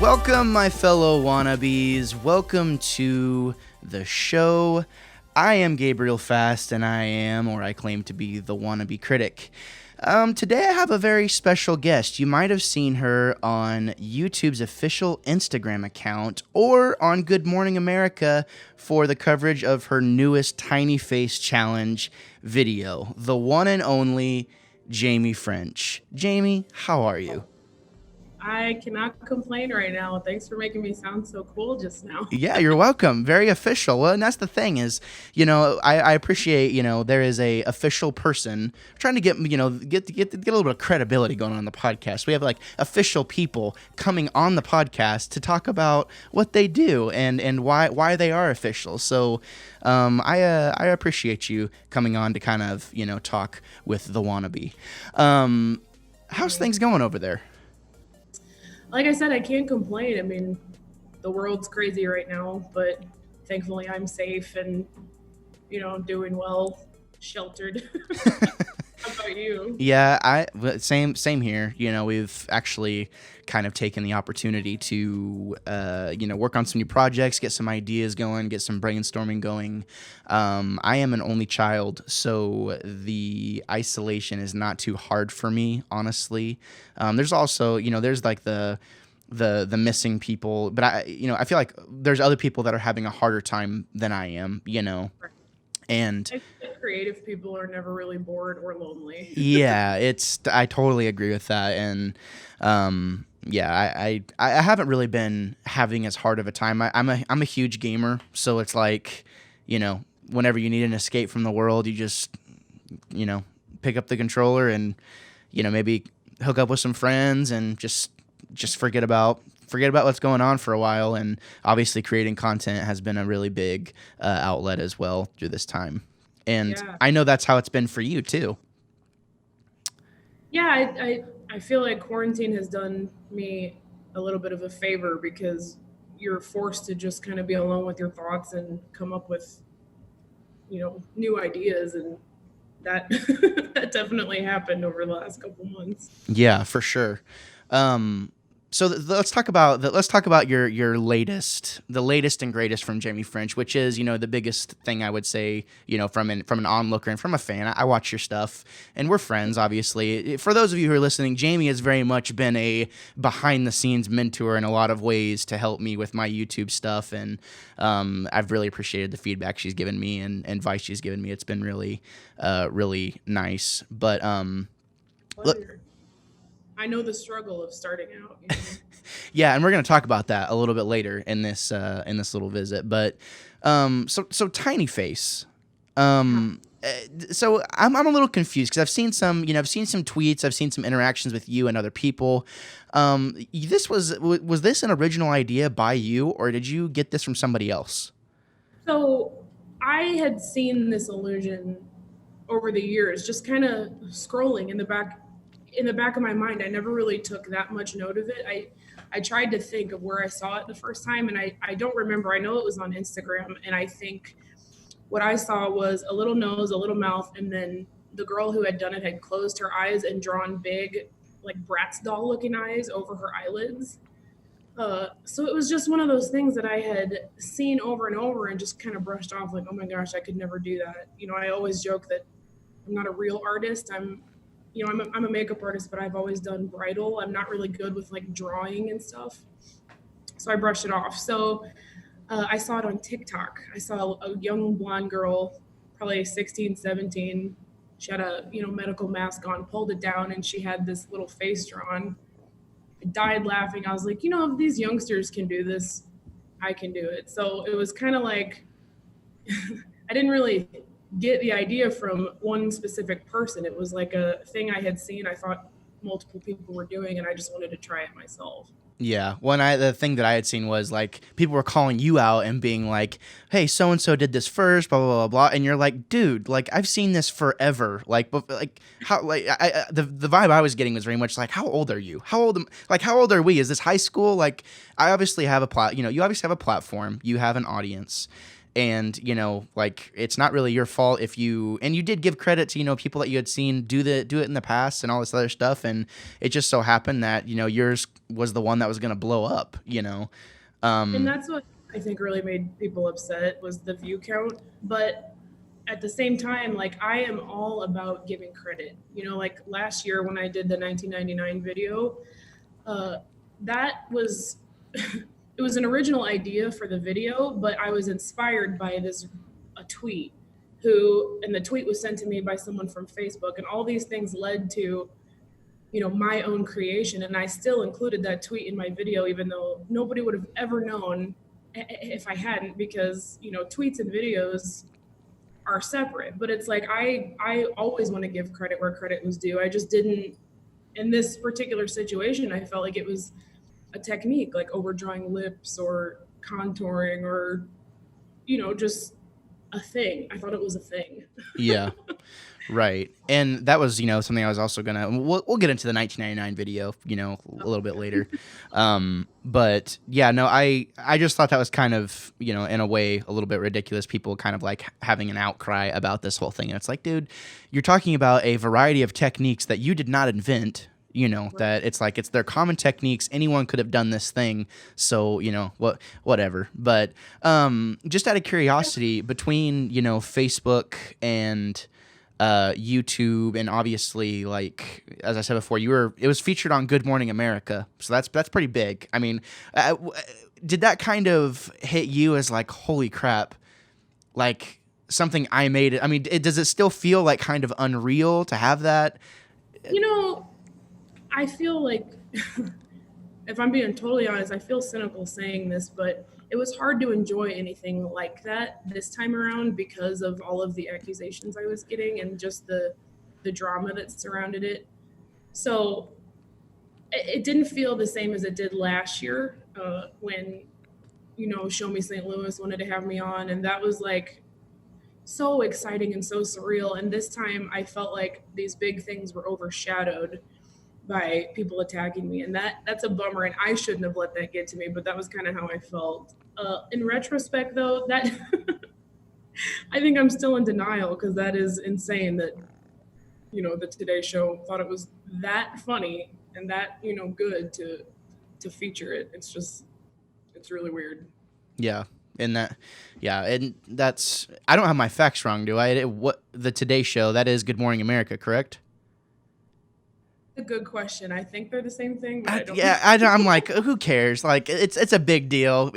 Welcome, my fellow wannabes. Welcome to the show. I am Gabriel Fast, and I am, or I claim to be, the wannabe critic. Today I have a very special guest. You might have seen her on YouTube's official Instagram account or on Good Morning America for the coverage of her newest Tiny Face Challenge video. The one and only Jaime French. Jaime, how are you? I cannot complain right now. Thanks for making me sound so cool just now. Yeah, you're welcome. Very official. Well, and that's the thing is, I appreciate, there is a official person trying to get a little bit of credibility going on the podcast. We have like official people coming on the podcast to talk about what they do and why they are official. So, I appreciate you coming on to kind of, talk with the wannabe. How's things going over there? Like I said, I can't complain. I mean, the world's crazy right now, but thankfully I'm safe and, doing well, sheltered. How about you? Yeah, same here. We've actually kind of taken the opportunity to, work on some new projects, get some ideas going, get some brainstorming going. I am an only child, so the isolation is not too hard for me, honestly. There's also, there's like the missing people, but I feel like there's other people that are having a harder time than I am, And I think creative people are never really bored or lonely. yeah, I totally agree with that. And I haven't really been having as hard of a time. I'm a huge gamer, so it's like, whenever you need an escape from the world, you just, pick up the controller and, maybe hook up with some friends and just forget about what's going on for a while. And obviously creating content has been a really big outlet as well through this time. And yeah. I know that's how it's been for you too. Yeah, I feel like quarantine has done me a little bit of a favor because you're forced to just kind of be alone with your thoughts and come up with, new ideas. And that that definitely happened over the last couple months. Yeah, for sure. So let's talk about your latest, the latest and greatest from Jaime French, which is, the biggest thing I would say, from an onlooker and from a fan. I watch your stuff and we're friends, obviously. For those of you who are listening, Jaime has very much been a behind the scenes mentor in a lot of ways to help me with my YouTube stuff. And I've really appreciated the feedback she's given me and advice she's given me. It's been really, really nice. But I know the struggle of starting out. Yeah, and we're going to talk about that a little bit later in this little visit. But so Tiny Face. So I'm a little confused because I've seen some tweets, I've seen some interactions with you and other people. This was this an original idea by you, or did you get this from somebody else? So I had seen this illusion over the years, just kind of scrolling in the back of my mind. I never really took that much note of it. I tried to think of where I saw it the first time, and I don't remember. I know it was on Instagram, and I think what I saw was a little nose, a little mouth, and then the girl who had done it had closed her eyes and drawn big, like Bratz doll looking eyes over her eyelids. So it was just one of those things that I had seen over and over and just kind of brushed off like, oh my gosh, I could never do that. I always joke that I'm not a real artist. I'm a makeup artist, but I've always done bridal. I'm not really good with like drawing and stuff. So I brushed it off. So I saw it on TikTok. I saw a young blonde girl, probably 16, 17. She had a, medical mask on, pulled it down, and she had this little face drawn. I died laughing. I was like, if these youngsters can do this, I can do it. So it was kind of like, I didn't really get the idea from one specific person. It was like a thing I had seen. I thought multiple people were doing, and I just wanted to try it myself. Yeah. The thing that I had seen was like people were calling you out and being like, hey, so-and-so did this first, blah, blah, blah, blah. And you're like, dude, like I've seen this forever. Like, how, like the vibe I was getting was very much like, how old are you? How old are we? Is this high school? Like I obviously have you obviously have a platform, you have an audience. And, like, it's not really your fault if and you did give credit to, people that you had seen do it in the past and all this other stuff. And it just so happened that, yours was the one that was going to blow up, And that's what I think really made people upset, was the view count. But at the same time, like, I am all about giving credit. Like last year when I did the 1999 video, that was it was an original idea for the video, but I was inspired by a tweet and the tweet was sent to me by someone from Facebook, and all these things led to my own creation. And I still included that tweet in my video, even though nobody would have ever known if I hadn't, because tweets and videos are separate. But it's like I always want to give credit where credit was due. I just didn't in this particular situation. I felt like it was a technique, like overdrawing lips or contouring or just a thing. I thought it was a thing. Yeah. Right. And that was, something I was also we'll get into the 1999 video, a little bit later. But yeah, no, I just thought that was kind of, in a way a little bit ridiculous. People kind of like having an outcry about this whole thing. And it's like, dude, you're talking about a variety of techniques that you did not invent, right. That it's their common techniques. Anyone could have done this thing. So, whatever. But, just out of curiosity, between, Facebook and, YouTube, and obviously, like, as I said before, it was featured on Good Morning America, so that's pretty big. I mean, did that kind of hit you as like, holy crap, like something I made it? I mean, does it still feel like kind of unreal to have that? I feel like, if I'm being totally honest, I feel cynical saying this, but it was hard to enjoy anything like that this time around because of all of the accusations I was getting and just the drama that surrounded it. So it didn't feel the same as it did last year, when, Show Me St. Louis wanted to have me on, and that was like so exciting and so surreal. And this time I felt like these big things were overshadowed by people attacking me, and that's a bummer, and I shouldn't have let that get to me, but that was kind of how I felt. In retrospect, though, that I think I'm still in denial, because that is insane that the Today Show thought it was that funny and that good to feature it. It's really weird. Yeah. And that's, I don't have my facts wrong, do I? What the Today Show, that is Good Morning America, correct? A good question. I think they're the same thing, but I don't. Yeah, I'm like, who cares? Like, it's a big deal.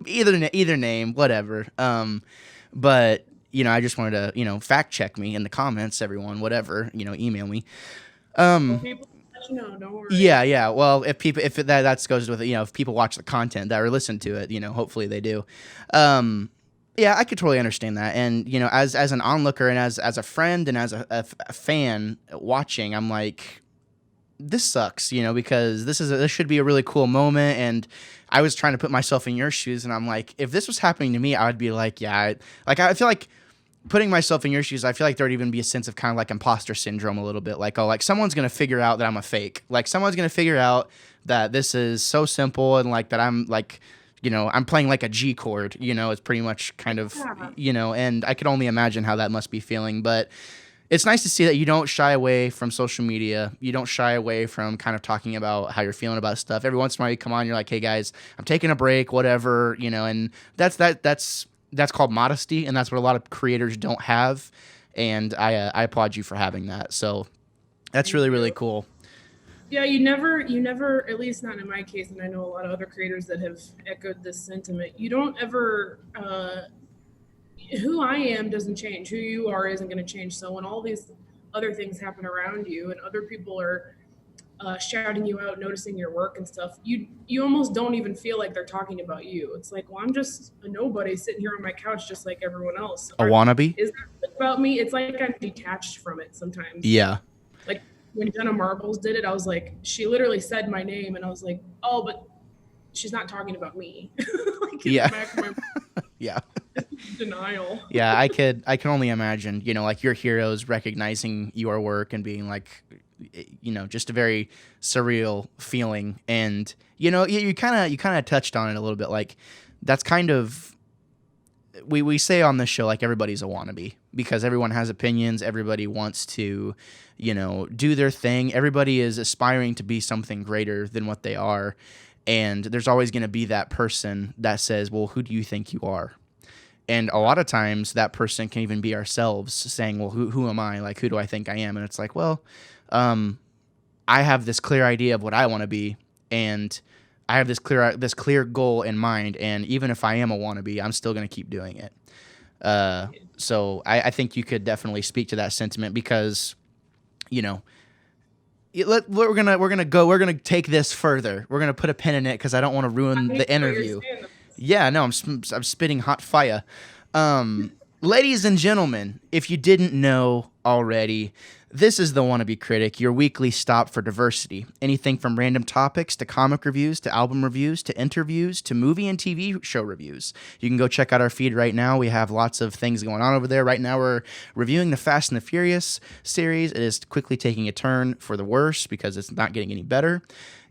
Either name, whatever. But I just wanted to fact check me in the comments, everyone. Whatever, email me. People let you know, don't worry. Yeah. Well, if that goes with if people watch the content that or listen to it, hopefully they do. Yeah, I could totally understand that. And as an onlooker and as a friend and as a fan watching, I'm like, this sucks, because this should be a really cool moment. And I was trying to put myself in your shoes, and I'm like, if this was happening to me, I would be like, yeah, I feel like putting myself in your shoes, I feel like there'd even be a sense of kind of like imposter syndrome a little bit. Like, oh, like someone's going to figure out that I'm a fake. Like someone's going to figure out that this is so simple, and like that I'm like, I'm playing like a G chord, it's pretty much kind of, and I could only imagine how that must be feeling. But it's nice to see that you don't shy away from social media. You don't shy away from kind of talking about how you're feeling about stuff. Every once in a while you come on, you're like, hey guys, I'm taking a break, whatever, and that's called modesty, and that's what a lot of creators don't have. And I applaud you for having that. So that's really, really cool. Yeah, you never, at least not in my case, and I know a lot of other creators that have echoed this sentiment. You don't ever, who I am doesn't change. Who you are isn't going to change. So when all these other things happen around you and other people are shouting you out, noticing your work and stuff, you almost don't even feel like they're talking about you. It's like, well, I'm just a nobody sitting here on my couch just like everyone else. A wannabe? Is that about me? It's like I'm detached from it sometimes. Yeah. Like when Jenna Marbles did it, I was like, she literally said my name, and I was like, oh, but she's not talking about me. Like, yeah. Yeah. Denial. Yeah, I can only imagine, like your heroes recognizing your work and being like, just a very surreal feeling. And you kind of touched on it a little bit. Like that's kind of we say on this show, like, everybody's a wannabe because everyone has opinions. Everybody wants to, do their thing. Everybody is aspiring to be something greater than what they are. And there's always going to be that person that says, well, who do you think you are? And a lot of times that person can even be ourselves saying, well, who am I? Like, who do I think I am? And it's like, well, I have this clear idea of what I want to be. And I have this clear goal in mind. And even if I am a wannabe, I'm still going to keep doing it. So I think you could definitely speak to that sentiment because, we're gonna take this further. We're gonna put a pin in it because I don't want to ruin the interview. Yeah, no, I'm spitting hot fire. Ladies and gentlemen, if you didn't know already, this is the Wannabe Critic, your weekly stop for diversity. Anything from random topics to comic reviews to album reviews to interviews to movie and TV show reviews. You can go check out our feed right now. We have lots of things going on over there. Right now we're reviewing the Fast and the Furious series. It is quickly taking a turn for the worse because it's not getting any better.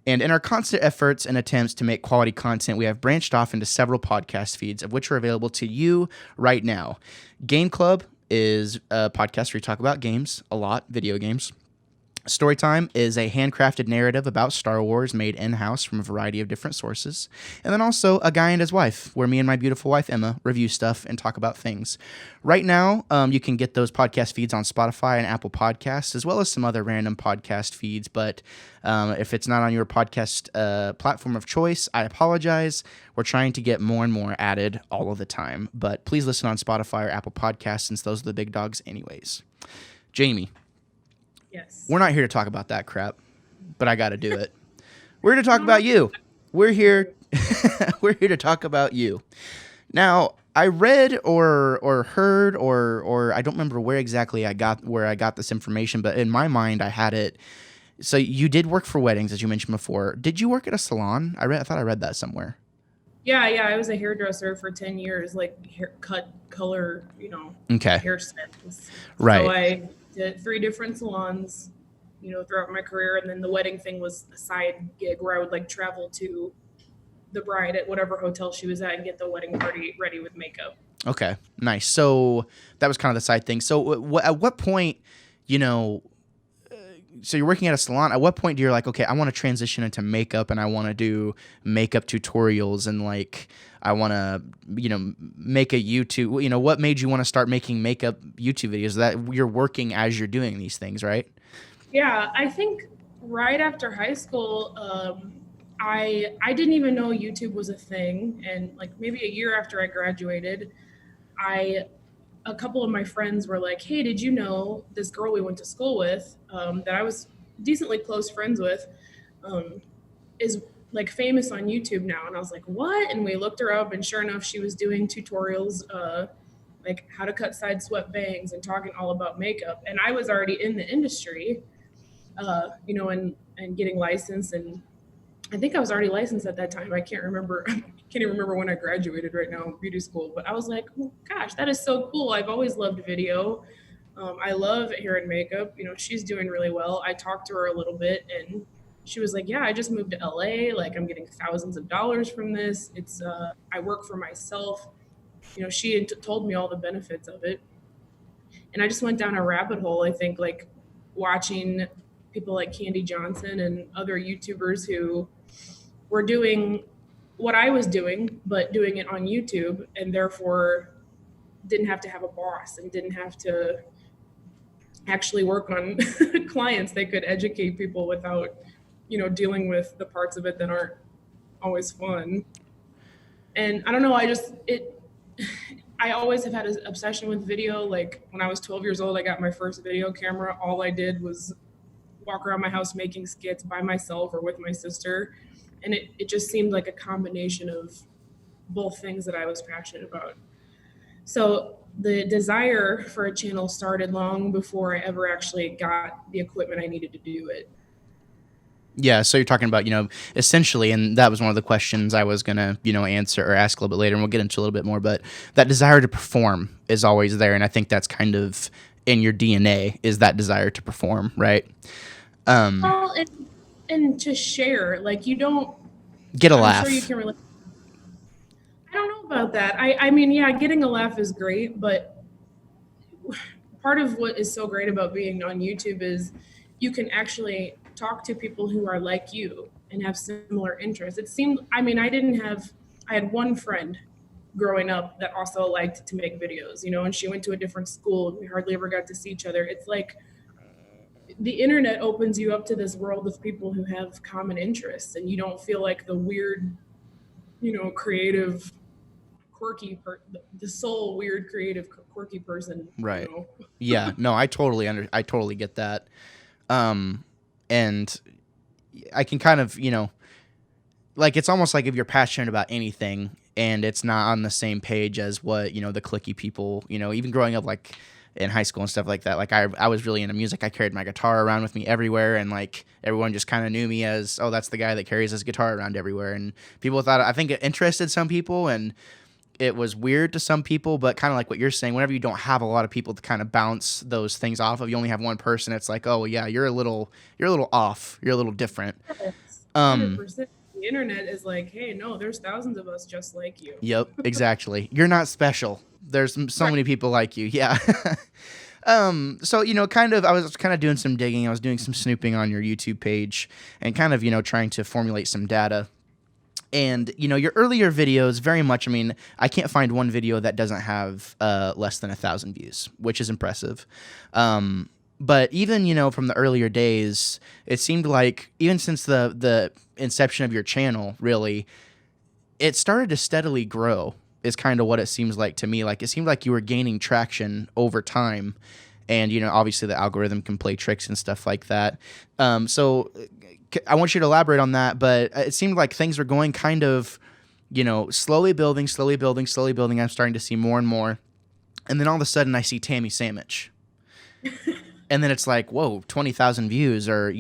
And in our constant efforts and attempts to make quality content, we have branched off into several podcast feeds, of which are available to you right now. Game Club is a podcast where we talk about games a lot, video games. Storytime is a handcrafted narrative about Star Wars made in-house from a variety of different sources. And then also A Guy and His Wife, where me and my beautiful wife, Emma, review stuff and talk about things. Right now, you can get those podcast feeds on Spotify and Apple Podcasts, as well as some other random podcast feeds. But if it's not on your podcast platform of choice, I apologize. We're trying to get more and more added all of the time. But please listen on Spotify or Apple Podcasts, since those are the big dogs anyways. Jamie. Yes. We're not here to talk about that crap, but I got to do it. We're here to talk about you. We're here to talk about you. Now, I read or heard or I don't remember where exactly I got this information, but in my mind I had it. So you did work for weddings, as you mentioned before. Did you work at a salon? I thought I read that somewhere. Yeah, I was a hairdresser for 10 years, like haircut, color, Okay. hairstyles. Right. So I did 3 different salons, throughout my career. And then the wedding thing was a side gig where I would travel to the bride at whatever hotel she was at and get the wedding party ready with makeup. Okay, nice. So that was kind of the side thing. So at what point, so you're working at a salon. At what point do you're like, okay, I want to transition into makeup and I want to do makeup tutorials and I want to, make a YouTube. What made you want to start making makeup YouTube videos? That you're working as you're doing these things, right? Yeah, I think right after high school, I didn't even know YouTube was a thing, and maybe a year after I graduated, a couple of my friends were like, hey, did you know this girl we went to school with, that I was decently close friends with, is famous on YouTube now? And I was like, what? And we looked her up, and sure enough, she was doing tutorials, how to cut side swept bangs and talking all about makeup. And I was already in the industry, and getting licensed. And I think I was already licensed at that time. I can't remember. I can't even remember when I graduated right now in beauty school. But I was like, oh, gosh, that is so cool. I've always loved video. I love hair and makeup. She's doing really well. I talked to her a little bit, and she was like, yeah, I just moved to LA. I'm getting thousands of dollars from this. It's I work for myself. She had told me all the benefits of it. And I just went down a rabbit hole, I think, watching people like Candy Johnson and other YouTubers who were doing what I was doing, but doing it on YouTube, and therefore didn't have to have a boss and didn't have to actually work on clients. They could educate people without, dealing with the parts of it that aren't always fun. And I don't know, I always have had an obsession with video. When I was 12 years old, I got my first video camera. All I did was walk around my house making skits by myself or with my sister. And it just seemed like a combination of both things that I was passionate about. So the desire for a channel started long before I ever actually got the equipment I needed to do it. Yeah, so you're talking about, essentially, and that was one of the questions I was going to, answer or ask a little bit later, and we'll get into a little bit more, but that desire to perform is always there, and I think that's kind of in your DNA, is that desire to perform, right? Well, and to share, you don't... Get a I'm laugh. sure you can relate. I don't know about that. I mean, yeah, getting a laugh is great, but part of what is so great about being on YouTube is you can actually talk to people who are like you and have similar interests. It seemed, I mean, I had one friend growing up that also liked to make videos, you know, and she went to a different school. We hardly ever got to see each other. It's like the internet opens you up to this world of people who have common interests, and you don't feel like the weird, you know, creative, the sole weird, creative, quirky person, you Right. know. Yeah. No, I totally get that. Um, and I can kind of, like it's almost like if you're passionate about anything and it's not on the same page as what, the clicky people, even growing up like in high school and stuff like that. Like I was really into music. I carried my guitar around with me everywhere, and like everyone just kind of knew me as, oh, that's the guy that carries his guitar around everywhere. And people thought, I think it interested some people and it was weird to some people, but kind of like what you're saying, whenever you don't have a lot of people to kind of bounce those things off of, you only have one person. It's like, oh yeah, you're a little off. You're a little different. Yes, Um, 100%. The internet is like, hey, no, there's thousands of us just like you. Yep, exactly. You're not special. There's so Right. many people like you. Yeah. So, I was kind of doing some digging. I was doing some snooping on your YouTube page and kind of, trying to formulate some data. And, your earlier videos very much, I mean, I can't find one video that doesn't have less than 1,000 views, which is impressive. But even, from the earlier days, it seemed like even since the inception of your channel, really, it started to steadily grow is kind of what it seems like to me. Like it seemed like you were gaining traction over time. And, obviously the algorithm can play tricks and stuff like that. So I want you to elaborate on that, but it seemed like things were going kind of, slowly building, slowly building, slowly building. I'm starting to see more and more. And then all of a sudden I see Tammy Sandwich. And then it's like, whoa, 20,000 views, or,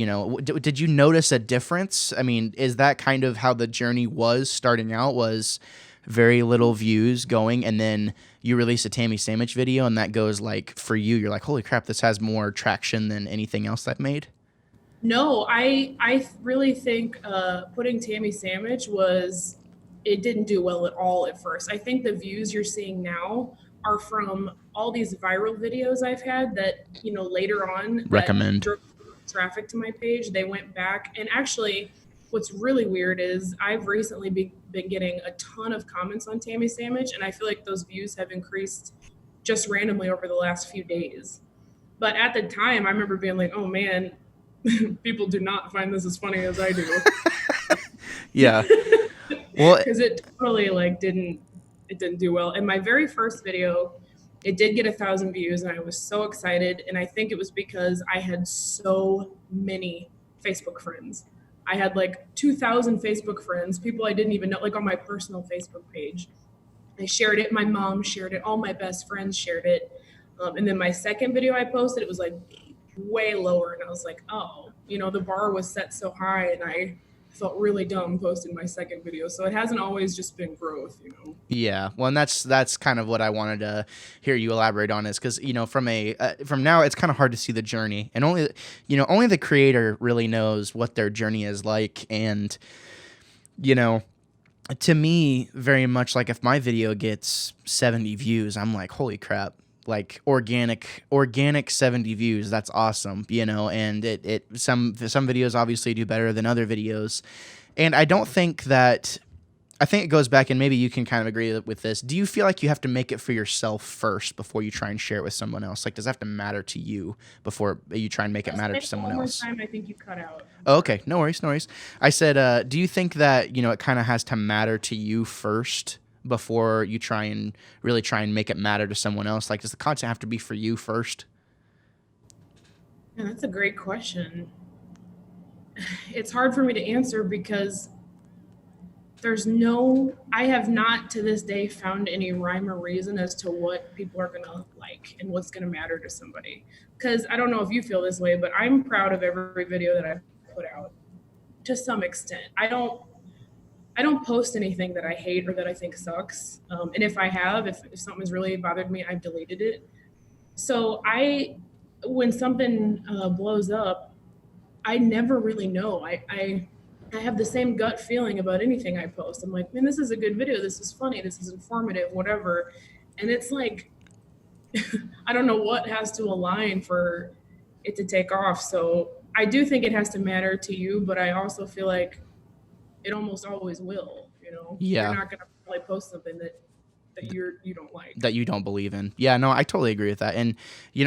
did you notice a difference? I mean, is that kind of how the journey was starting out, was very little views going, and then you release a Tammy Sandwich video and that goes like, for you, you're like, holy crap, this has more traction than anything else I've made? No, I really think putting Tammy Sandwich was, it didn't do well at all at first. I think the views you're seeing now are from all these viral videos I've had that, you know, later on that Recommend. drove traffic to my page. They went back, and actually what's really weird is I've recently been getting a ton of comments on Tammy Sandwich, and I feel like those views have increased just randomly over the last few days. But at the time, I remember being like, oh man, people do not find this as funny as I do. Yeah. Well, Because it totally like didn't do well. And my very first video, it did get 1,000 views, and I was so excited. And I think it was because I had so many Facebook friends. I had like 2,000 Facebook friends, people I didn't even know, like on my personal Facebook page. I shared it. My mom shared it. All my best friends shared it. And then my second video I posted, it was like way lower. And I was like, oh, you know, the bar was set so high, and I felt really dumb posting my second video. So it hasn't always just been growth, you know? yeah. Well, and that's kind of what I wanted to hear you elaborate on, is because, from now, it's kind of hard to see the journey, and only the creator really knows what their journey is like. And, to me, very much like if my video gets 70 views, I'm like, holy crap. Like organic 70 views, that's awesome, and some videos obviously do better than other videos. And I think it goes back, and maybe you can kind of agree with this. Do you feel like you have to make it for yourself first before you try and share it with someone else? Like, does it have to matter to you before you try and make it matter to someone else? One more time, I think you cut out. Oh, okay, no worries, no worries. I said, do you think that, it kind of has to matter to you first before you try and make it matter to someone else? Like, does the content have to be for you first? Yeah, that's a great question. It's hard for me to answer because I have not to this day found any rhyme or reason as to what people are going to like and what's going to matter to somebody. Because I don't know if you feel this way, but I'm proud of every video that I've put out to some extent. I don't post anything that I hate or that I think sucks. And if I have, if something's really bothered me, I've deleted it. So when something blows up, I never really know. I have the same gut feeling about anything I post. I'm like, man, this is a good video. This is funny. This is informative, whatever. And it's like, I don't know what has to align for it to take off. So I do think it has to matter to you, but I also feel like it almost always will. You know, you're Yeah, not gonna probably post something that you don't like. that you don't believe in. Yeah, no, I totally agree with that. And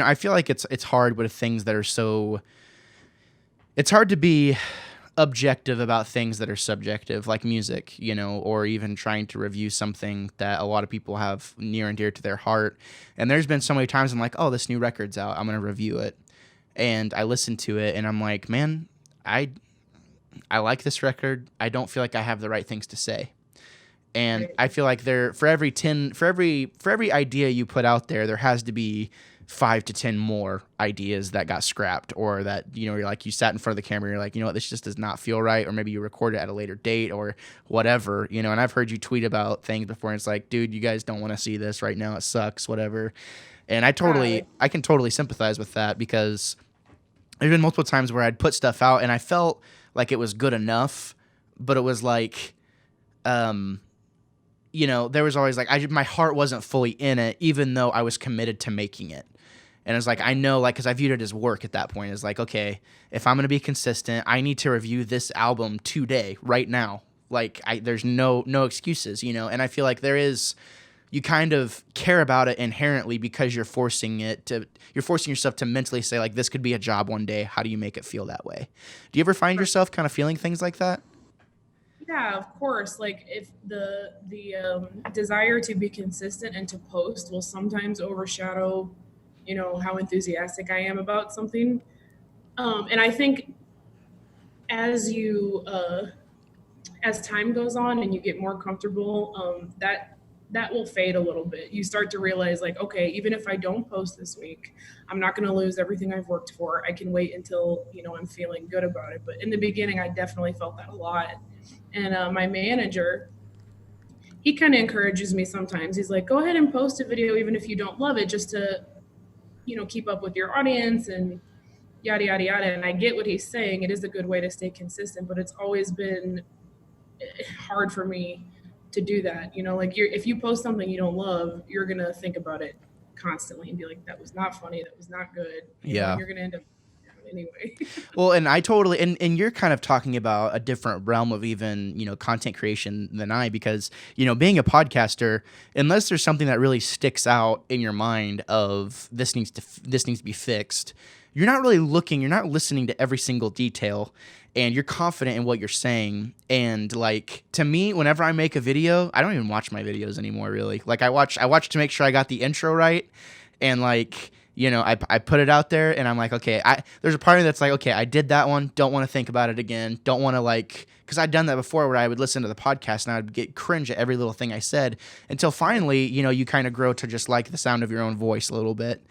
I feel like it's hard with things that are so. It's hard to be objective about things that are subjective, like music, or even trying to review something that a lot of people have near and dear to their heart. And there's been so many times I'm like, oh, this new record's out, I'm gonna review it, and I listen to it, and I'm like, man, I like this record. I don't feel like I have the right things to say. And Right. I feel like for every idea you put out there, there has to be 5 to 10 more ideas that got scrapped, or that you're like, you sat in front of the camera and you're like, you know what, this just does not feel right, or maybe you recorded it at a later date or whatever. And I've heard you tweet about things before, and it's like, dude, you guys don't want to see this right now, it sucks, whatever. And Right. I can totally sympathize with that, because there's been multiple times where I'd put stuff out and I felt like it was good enough, but it was like, um there was always like, my heart wasn't fully in it, even though I was committed to making it. And it's like, I know, like, because I viewed it as work at that point. It's like, okay, if I'm going to be consistent, I need to review this album today, right now. Like, there's no excuses, And I feel like you kind of care about it inherently, because you're forcing yourself to mentally say, like, this could be a job one day. How do you make it feel that way? Do you ever find Right. yourself kind of feeling things like that? Yeah, of course. Like if the desire to be consistent and to post will sometimes overshadow, how enthusiastic I am about something. And I think as you as time goes on and you get more comfortable, that will fade a little bit. You start to realize, like, okay, even if I don't post this week, I'm not going to lose everything I've worked for. I can wait until I'm feeling good about it. But in the beginning, I definitely felt that a lot. And my manager, he kind of encourages me sometimes. He's like, go ahead and post a video even if you don't love it, just to keep up with your audience and yada yada yada. And I get what he's saying. It is a good way to stay consistent, but it's always been hard for me to do that. Like if you post something you don't love, you're gonna think about it constantly and be like, that was not funny, that was not good, and Yeah. you're gonna end up anyway. Well, and I totally, and you're kind of talking about a different realm of even, content creation than I, because, being a podcaster, unless there's something that really sticks out in your mind of this needs to be fixed, you're not listening to every single detail, and you're confident in what you're saying. And like, to me, whenever I make a video, I don't even watch my videos anymore, really. Like, I watch to make sure I got the intro right, and like, I put it out there, and I'm like, okay, there's a part of me that's like, okay, I did that one. Don't want to think about it again. Don't want to, like, because I'd done that before, where I would listen to the podcast and I would get cringe at every little thing I said, until finally, you kind of grow to just like the sound of your own voice a little bit.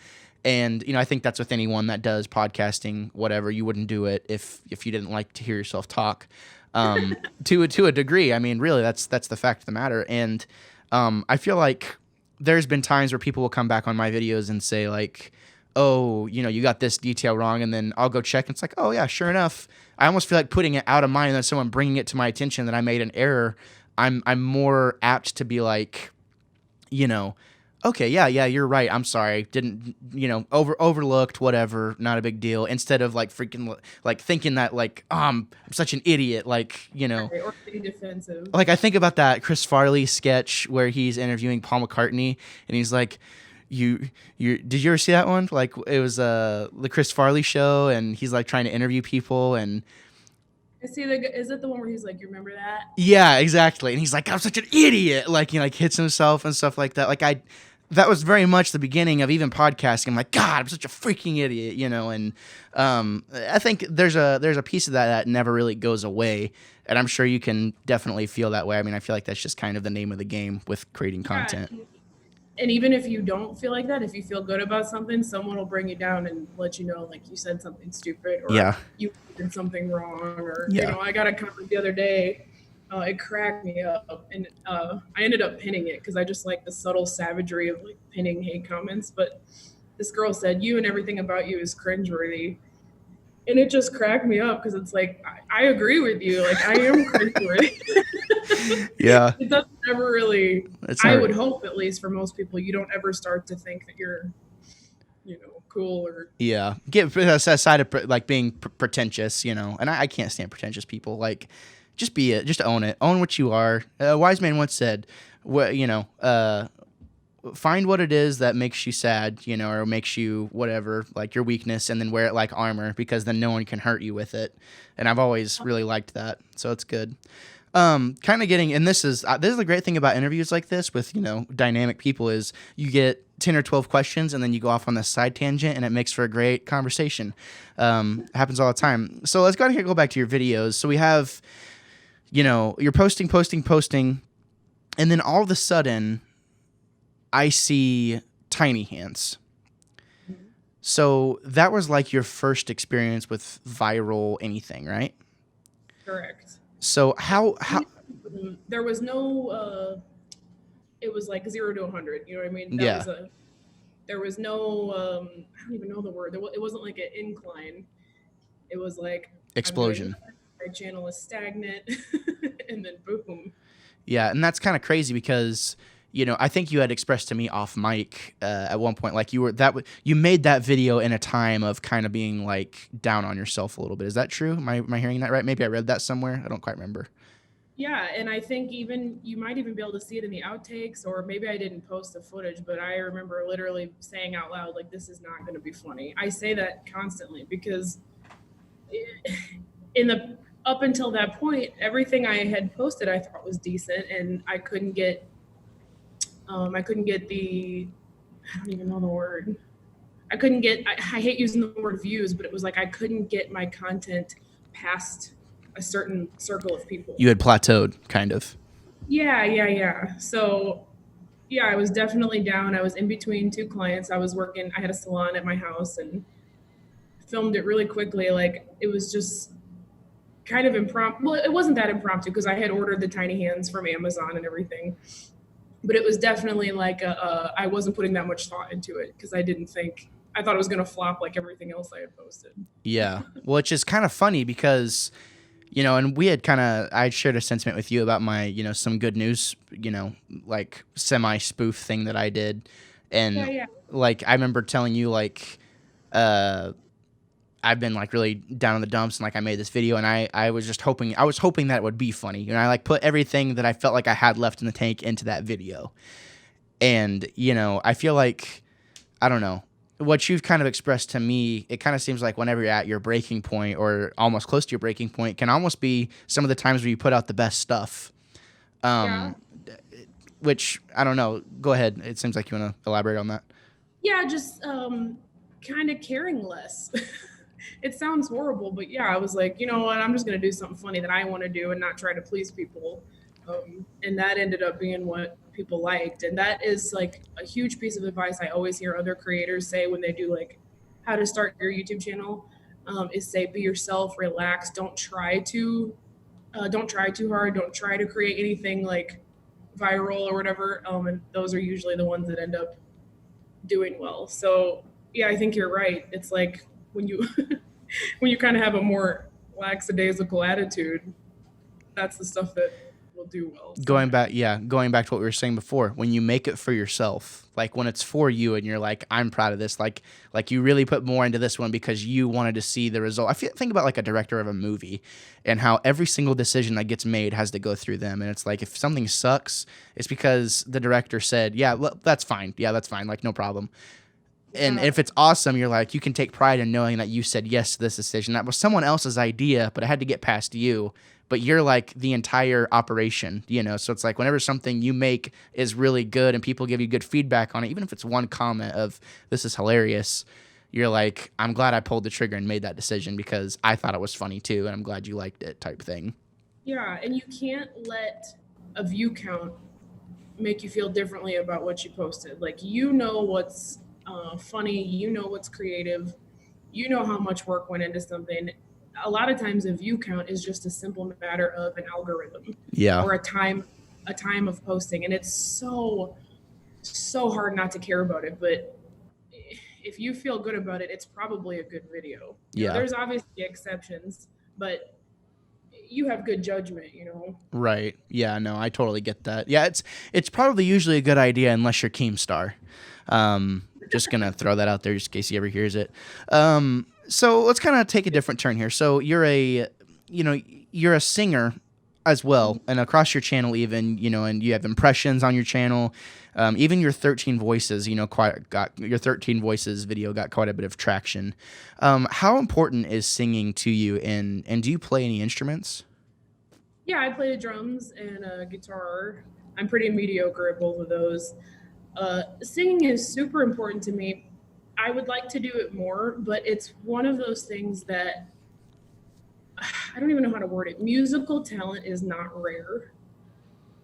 And, I think that's with anyone that does podcasting, whatever. You wouldn't do it if you didn't like to hear yourself talk. To a degree. I mean, really, that's the fact of the matter. And I feel like there's been times where people will come back on my videos and say, like, oh, you got this detail wrong, and then I'll go check, and it's like, oh yeah, sure enough. I almost feel like putting it out of mind, and then someone bringing it to my attention that I made an error. I'm more apt to be like, you know, okay, yeah, you're right. I'm sorry. Didn't, overlooked, whatever, not a big deal. Instead of like freaking like thinking that, like, oh, I'm such an idiot, Right, or be defensive. like I think about that Chris Farley sketch where he's interviewing Paul McCartney, and he's like, you did you ever see that one? Like, it was the Chris Farley show, and he's like trying to interview people, and I see is it the one where he's like, you remember that? yeah, exactly. And he's like, I'm such an idiot. Like, like hits himself and stuff like that. That was very much the beginning of even podcasting. I'm like, God, I'm such a freaking idiot, and I think there's a piece of that never really goes away. And I'm sure you can definitely feel that way. I mean, I feel like that's just kind of the name of the game with creating Yeah. content. And even if you don't feel like that, if you feel good about something, someone will bring you down and let you know, like, you said something stupid, or Yeah. you did something wrong, or Yeah. I got a comment the other day. It cracked me up, and I ended up pinning it because I just like the subtle savagery of like pinning hate comments. But this girl said, "You and everything about you is cringeworthy," And it just cracked me up because it's like I agree with you. Like I am cringeworthy. Yeah, It doesn't ever really. it's I not. would hope, at least for most people, you don't ever start to think that you're, cool or. Yeah, get aside of like being pretentious, and I can't stand pretentious people. Like, just be it, just own it, own what you are. A wise man once said, "What find what it is that makes you sad, or makes you whatever, like your weakness, and then wear it like armor, because then no one can hurt you with it." And I've always really liked that, so it's good. Kind of getting, and this is the great thing about interviews like this with dynamic people is you get 10 or 12 questions and then you go off on this side tangent and it makes for a great conversation. Happens all the time. So let's go ahead and go back to your videos. So we have, you're posting, and then all of a sudden I see tiny hands. So that was like your first experience with viral anything, right? Correct. So how There was no. It was like 0 to 100. You know what I mean? That yeah, was a. There was no. I don't even know the word. It wasn't like an incline. It was like I'm doing explosion. good, my channel is stagnant, and then boom. Yeah, and that's kind of crazy because I think you had expressed to me off mic at one point, like you made that video in a time of kind of being like down on yourself a little bit. Is that true? Am I hearing that right? Maybe I read that somewhere. I don't quite remember. Yeah, and I think even you might even be able to see it in the outtakes, or maybe I didn't post the footage, but I remember literally saying out loud, like, "This is not going to be funny." I say that constantly because in the up until that point, everything I had posted I thought was decent, and I couldn't get the, I don't even know the word. I couldn't get. I hate using the word views, but it was like I couldn't get my content past a certain circle of people. You had plateaued, kind of. Yeah. So, yeah, I was definitely down. I was in between two clients. I was working, I had a salon at my house and filmed it really quickly. Like, it was just kind of impromptu. Well, it wasn't that impromptu because I had ordered the tiny hands from Amazon and everything. But it was definitely like I wasn't putting that much thought into it because I thought it was going to flop like everything else I had posted. Yeah, which is kind of funny because and we had I shared a sentiment with you about my some good news like semi spoof thing that I did, Yeah, and yeah. like I remember telling you like uh I've been like really down in the dumps, and like I made this video, and I was just hoping that it would be funny. I like put everything that I felt like I had left in the tank into that video. And I feel like, I don't know, what you've kind of expressed to me, it kind of seems like whenever you're at your breaking point or almost close to your breaking point can almost be some of the times where you put out the best stuff. Yeah. Um which I don't know. Go ahead. It seems like you want to elaborate on that. Yeah, just kind of caring less. It sounds horrible, but yeah, I was like, you know what? I'm just going to do something funny that I want to do and not try to please people. And that ended up being what people liked. And that is like a huge piece of advice I always hear other creators say when they do like how to start your YouTube channel, is say, be yourself, relax. Don't try too hard. Don't try to create anything like viral or whatever. And those are usually the ones that end up doing well. So yeah, I think you're right. It's like when you when you kind of have a more lackadaisical attitude, that's the stuff that will do well. Going Sometimes. back, yeah, going back to what we were saying before, when you make it for yourself, like when it's for you and you're like, I'm proud of this, like you really put more into this one because you wanted to see the result. Think about like a director of a movie and how every single decision that gets made has to go through them. And it's like, if something sucks, it's because the director said, yeah, that's fine. Yeah, that's fine. Like, no problem. And Yeah. if it's awesome, you're like, you can take pride in knowing that you said yes to this decision. That was someone else's idea, but it had to get past you. But you're like the entire operation, So it's like whenever something you make is really good and people give you good feedback on it, even if it's one comment of this is hilarious, you're like, I'm glad I pulled the trigger and made that decision because I thought it was funny too, and I'm glad you liked it, type thing. Yeah, and you can't let a view count make you feel differently about what you posted. Like you know what's funny, you know what's creative, you know how much work went into something. A lot of times, a view count is just a simple matter of an algorithm Yeah. or a time of posting, and it's so hard not to care about it. But if you feel good about it, it's probably a good video. Yeah. There's obviously exceptions, but you have good judgment. Right. Yeah, no, I totally get that. Yeah, it's probably usually a good idea unless you're Keemstar. Just gonna throw that out there just in case he ever hears it. So let's kind of take a different turn here. So you're a singer as well, and across your channel even, and you have impressions on your channel. Even your 13 voices, your 13 voices video got quite a bit of traction. How important is singing to you, and do you play any instruments? Yeah, I play the drums and guitar. I'm pretty mediocre at both of those. Singing is super important to me. I would like to do it more, but it's one of those things that I don't even know how to word it. Musical talent is not rare,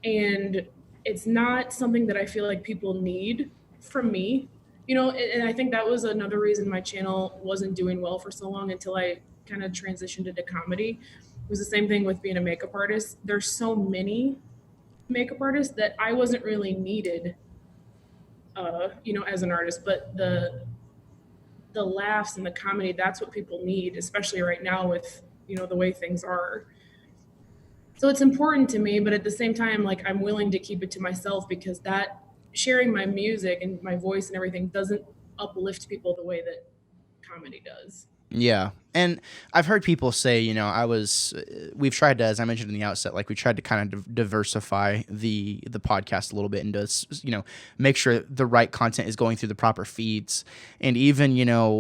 and it's not something that I feel like people need from me. And I think that was another reason my channel wasn't doing well for so long until I kind of transitioned into comedy. It was the same thing with being a makeup artist. There's so many makeup artists that I wasn't really needed, as an artist, but the laughs and the comedy, that's what people need, especially right now with, the way things are. So it's important to me, but at the same time, like, I'm willing to keep it to myself because that sharing my music and my voice and everything doesn't uplift people the way that comedy does. Yeah. And I've heard people say, we've tried to, as I mentioned in the outset, like we tried to kind of diversify the podcast a little bit and just, make sure the right content is going through the proper feeds. And even,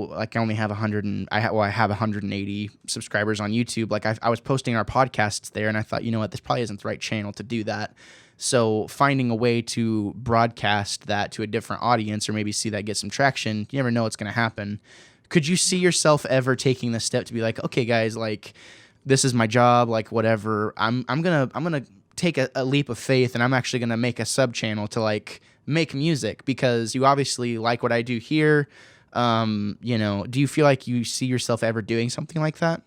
like I only have I have 180 subscribers on YouTube. Like I was posting our podcasts there and I thought, this probably isn't the right channel to do that. So finding a way to broadcast that to a different audience or maybe see that get some traction, you never know what's going to happen. Could you see yourself ever taking the step to be like, okay, guys, like this is my job, like whatever. I'm gonna take a leap of faith, and I'm actually gonna make a sub channel to like make music because you obviously like what I do here. Do you feel like you see yourself ever doing something like that?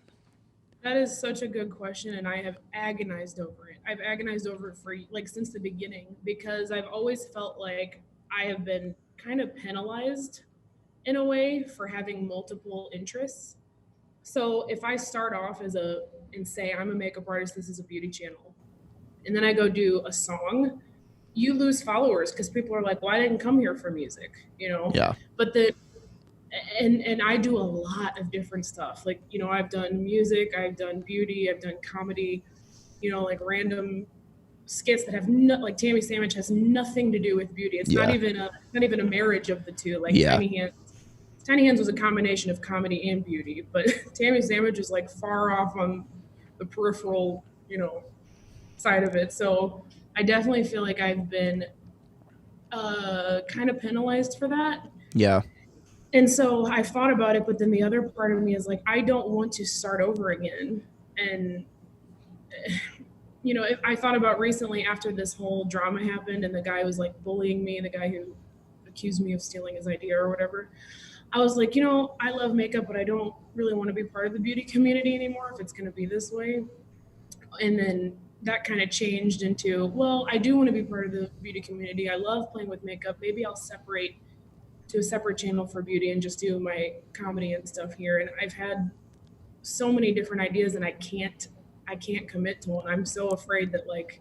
That is such a good question, and I have agonized over it. I've agonized over it for like since the beginning because I've always felt like I have been kind of penalized in a way for having multiple interests. So if I start off and say I'm a makeup artist, this is a beauty channel, and then I go do a song, you lose followers because people are like, well, I didn't come here for music. Yeah. But and I do a lot of different stuff. Like, I've done music, I've done beauty, I've done comedy, like random skits that have like Tammy Sandwich has nothing to do with beauty. It's Yeah. not even a marriage of the two. Like Yeah. Tiny Hands was a combination of comedy and beauty, but Tammy Sandwich is like far off on the peripheral, side of it. So I definitely feel like I've been kind of penalized for that. Yeah. And so I've thought about it, but then the other part of me is like, I don't want to start over again. And, I thought about recently after this whole drama happened and the guy was like bullying me, the guy who accused me of stealing his idea or whatever. I was like, I love makeup, but I don't really want to be part of the beauty community anymore if it's going to be this way. And then that kind of changed into, well, I do want to be part of the beauty community. I love playing with makeup. Maybe I'll separate to a separate channel for beauty and just do my comedy and stuff here. And I've had so many different ideas and I can't commit to one. I'm so afraid that like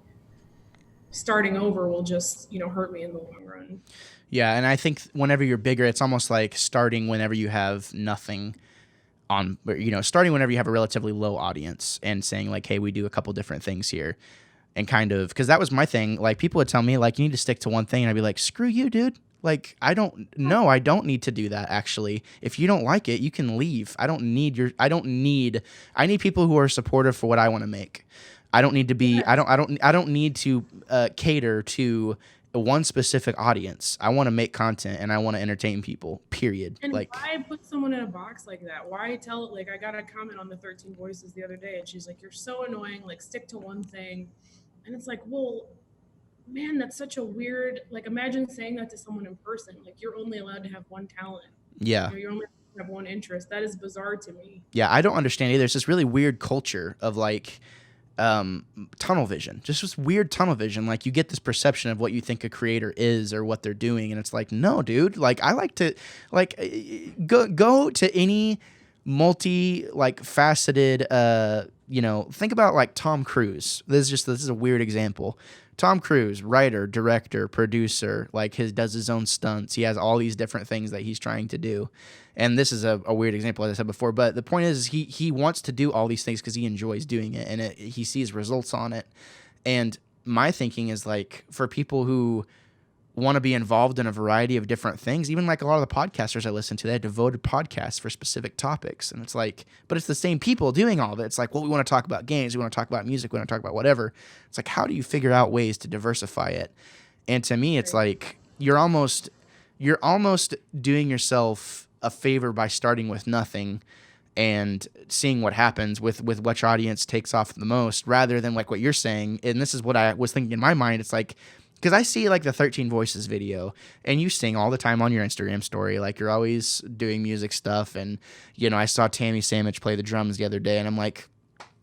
starting over will just, hurt me in the long run. Yeah, and I think whenever you're bigger, it's almost like starting whenever you have nothing on, starting whenever you have a relatively low audience and saying like, hey, we do a couple different things here. And kind of, because that was my thing. Like people would tell me like, you need to stick to one thing. And I'd be like, screw you, dude. Like, I don't need to do that. Actually, if you don't like it, you can leave. I need people who are supportive for what I want to make. I don't need to be, I don't need to cater to one specific audience. I want to make content and I want to entertain people, period. And like, why put someone in a box like that? Why tell it? Like, I got a comment on the 13 Voices the other day and she's like, you're so annoying, like stick to one thing. And it's like, well, man, that's such a weird, like, imagine saying that to someone in person. Like, you're only allowed to have one talent. Yeah. You're only allowed to have one interest. That is bizarre to me. Yeah, I don't understand either. It's this really weird culture of like, tunnel vision, just this weird tunnel vision. Like you get this perception of what you think a creator is or what they're doing, and it's like, no, dude. Like I like to like go to any multi like faceted. Think about like Tom Cruise. This is a weird example. Tom Cruise, writer, director, producer, like does his own stunts. He has all these different things that he's trying to do. And this is a weird example, as I said before, but the point is he wants to do all these things because he enjoys doing it, and he sees results on it. And my thinking is like, for people who want to be involved in a variety of different things, even like a lot of the podcasters I listen to, they have devoted podcasts for specific topics. And it's like, but it's the same people doing all of it. It's like, well, we want to talk about games, we want to talk about music, we want to talk about whatever. It's like, how do you figure out ways to diversify it? And to me, it's like you're almost doing yourself a favor by starting with nothing and seeing what happens with which audience takes off the most, rather than like what you're saying. And this is what I was thinking in my mind. It's like, because I see like the 13 Voices video, and you sing all the time on your Instagram story. Like you're always doing music stuff. And, I saw Tammy Sandwich play the drums the other day, and I'm like,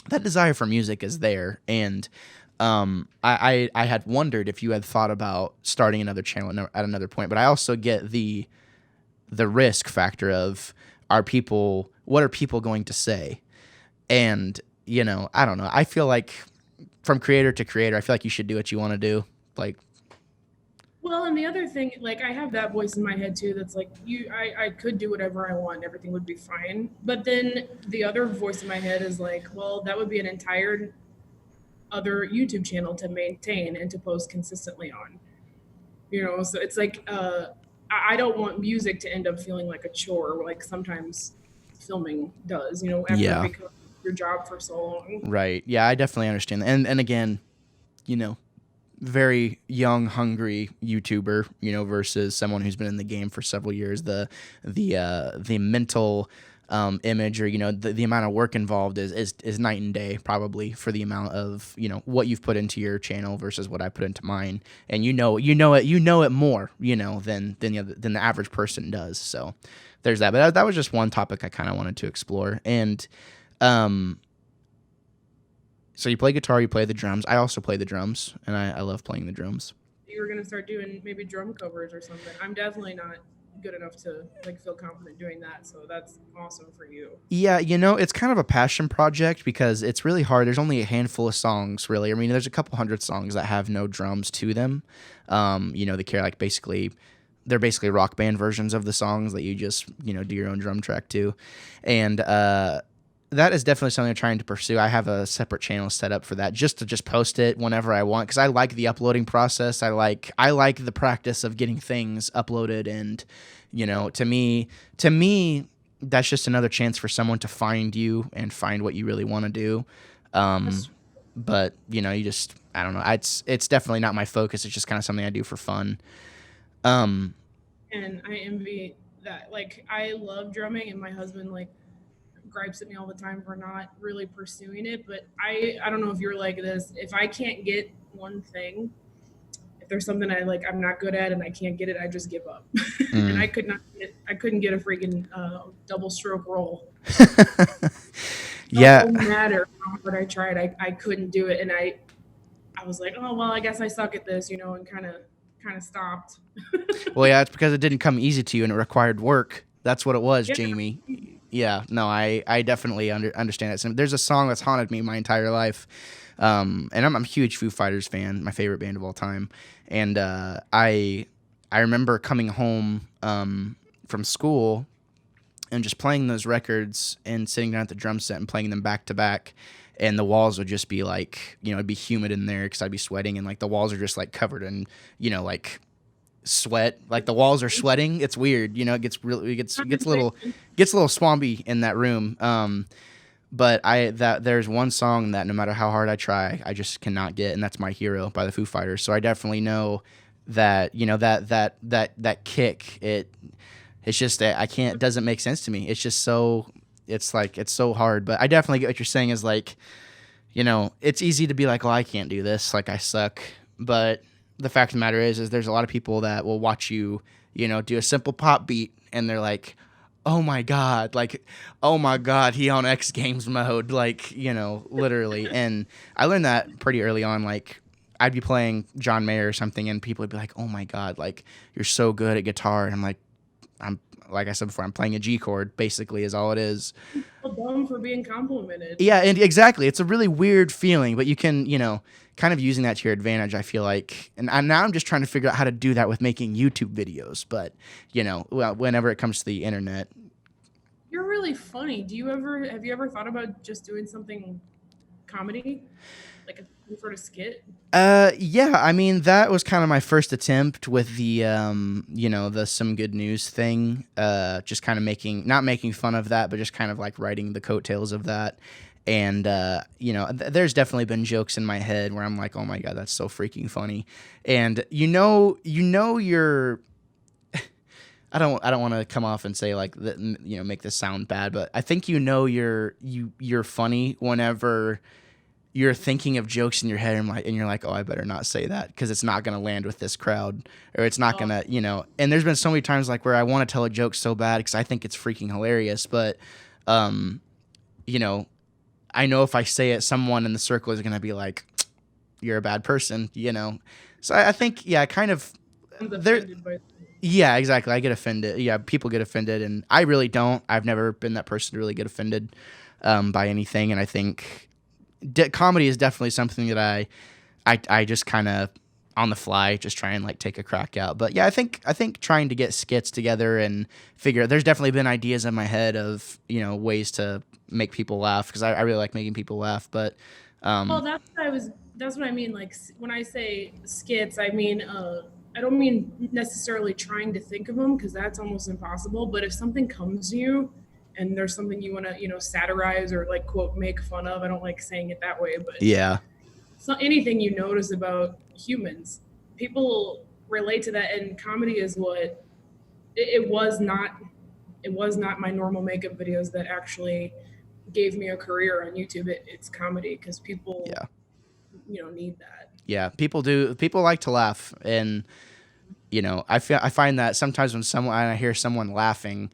that desire for music is there. And I had wondered if you had thought about starting another channel at another point. But I also get the risk factor of what are people going to say? And, I don't know. I feel like from creator to creator, I feel like you should do what you want to do. Like, well, and the other thing, like I have that voice in my head too, that's like I could do whatever I want, everything would be fine. But then the other voice in my head is like, well, that would be an entire other YouTube channel to maintain and to post consistently on. So it's like I don't want music to end up feeling like a chore, like sometimes filming does, after it becomes your job for so long. Right. Yeah, I definitely understand. And again, very young, hungry YouTuber, versus someone who's been in the game for several years. The mental image, or the amount of work involved is night and day, probably, for the amount of what you've put into your channel versus what I put into mine. And you know it more than the average person does. So there's that. But that was just one topic I kind of wanted to explore. And so you play guitar, you play the drums. I also play the drums, and I love playing the drums. You were gonna start doing maybe drum covers or something. I'm definitely not good enough to feel confident doing that, so that's awesome for you. Yeah, it's kind of a passion project because it's really hard. There's only a handful of songs, really. I mean, there's a couple hundred songs that have no drums to them. They care like they're basically rock band versions of the songs that you just do your own drum track to, and that is definitely something I'm trying to pursue. I have a separate channel set up for that, just to post it whenever I want, because I like the uploading process. I like the practice of getting things uploaded, and to me, that's just another chance for someone to find you and find what you really want to do. But I don't know. It's definitely not my focus. It's just kind of something I do for fun. And I envy that. Like I love drumming, and my husband gripes at me all the time for not really pursuing it, but I don't know if you're like this. If I can't get one thing, if there's something I'm not good at and I can't get it, I just give up. And I couldn't get a freaking double stroke roll. Yeah. No matter how hard I tried, I couldn't do it, and I was like, oh well, I guess I suck at this, and kind of stopped. Well, yeah, it's because it didn't come easy to you and it required work. That's what it was, Yeah. Jamie. Yeah, no, I definitely understand it. So there's a song that's haunted me my entire life, and I'm a huge Foo Fighters fan, my favorite band of all time. And I remember coming home from school and just playing those records and sitting down at the drum set and playing them back to back. And the walls would just be like, it'd be humid in there because I'd be sweating, and the walls are just covered in, sweat. The walls are sweating. It's weird. It gets a little swampy in that room. But there's one song that no matter how hard I try, I just cannot get, and that's My Hero by the Foo Fighters. So I definitely know that, that kick, it's just, I can't, it doesn't make sense to me. It's just it's so hard. But I definitely get what you're saying is it's easy to be like, well, I can't do this. I suck. But the fact of the matter is there's a lot of people that will watch you, do a simple pop beat, and they're like, oh my god, like, oh my god, he on X Games mode, like, literally. And I learned that pretty early on. Like, I'd be playing John Mayer or something, and people would be like, oh my god, like, you're so good at guitar. And I'm like, like I said before, I'm playing a G chord, basically, is all it is. Well, dumb for being complimented. Yeah, and exactly. It's a really weird feeling, but you can, kind of using that to your advantage, I feel like. And now I'm just trying to figure out how to do that with making YouTube videos. But, well, whenever it comes to the internet. You're really funny. Have you ever thought about just doing something comedy? Like some sort of skit? Yeah, I mean, that was kind of my first attempt with the Some Good News thing. Just kind of not making fun of that, but just kind of like writing the coattails of that. And, there's definitely been jokes in my head where I'm like, oh my God, that's so freaking funny. And, you're, I don't want to come off and say like that, make this sound bad, but I think you're funny whenever you're thinking of jokes in your head and you're like, oh, I better not say that because it's not going to land with this crowd, or it's not going to, and there's been so many times like where I want to tell a joke so bad because I think it's freaking hilarious. But, I know if I say it, someone in the circle is going to be like, you're a bad person, So I think, yeah, kind of there. Yeah, exactly. I get offended. Yeah, people get offended, and I really don't. I've never been that person to really get offended by anything, and I think comedy is definitely something that I just kind of on the fly just try and like take a crack at. But yeah, I think trying to get skits together and figure. There's definitely been ideas in my head of ways to make people laugh because I really like making people laugh. But well, that's what I mean. Like when I say skits, I mean I don't mean necessarily trying to think of them because that's almost impossible. But if something comes to you and there's something you want to, satirize or like quote make fun of, I don't like saying it that way, but yeah, so anything you notice about humans, people relate to that, and comedy is what it was not. It was not my normal makeup videos that actually gave me a career on YouTube. It's comedy because people, yeah, need that. yeah. People like to laugh, and I find that sometimes when I hear someone laughing,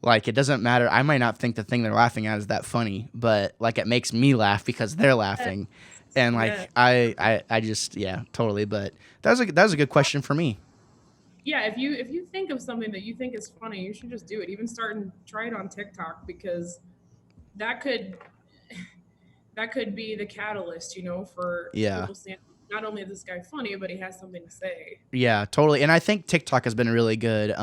like it doesn't matter. I might not think the thing they're laughing at is that funny, but like it makes me laugh because they're laughing. And like I just totally. But that was a good question for me. Yeah, if you think of something that you think is funny, you should just do it. Even start and try it on TikTok because that could be the catalyst, for people saying not only is this guy funny, but he has something to say. Yeah, totally. And I think TikTok has been a really good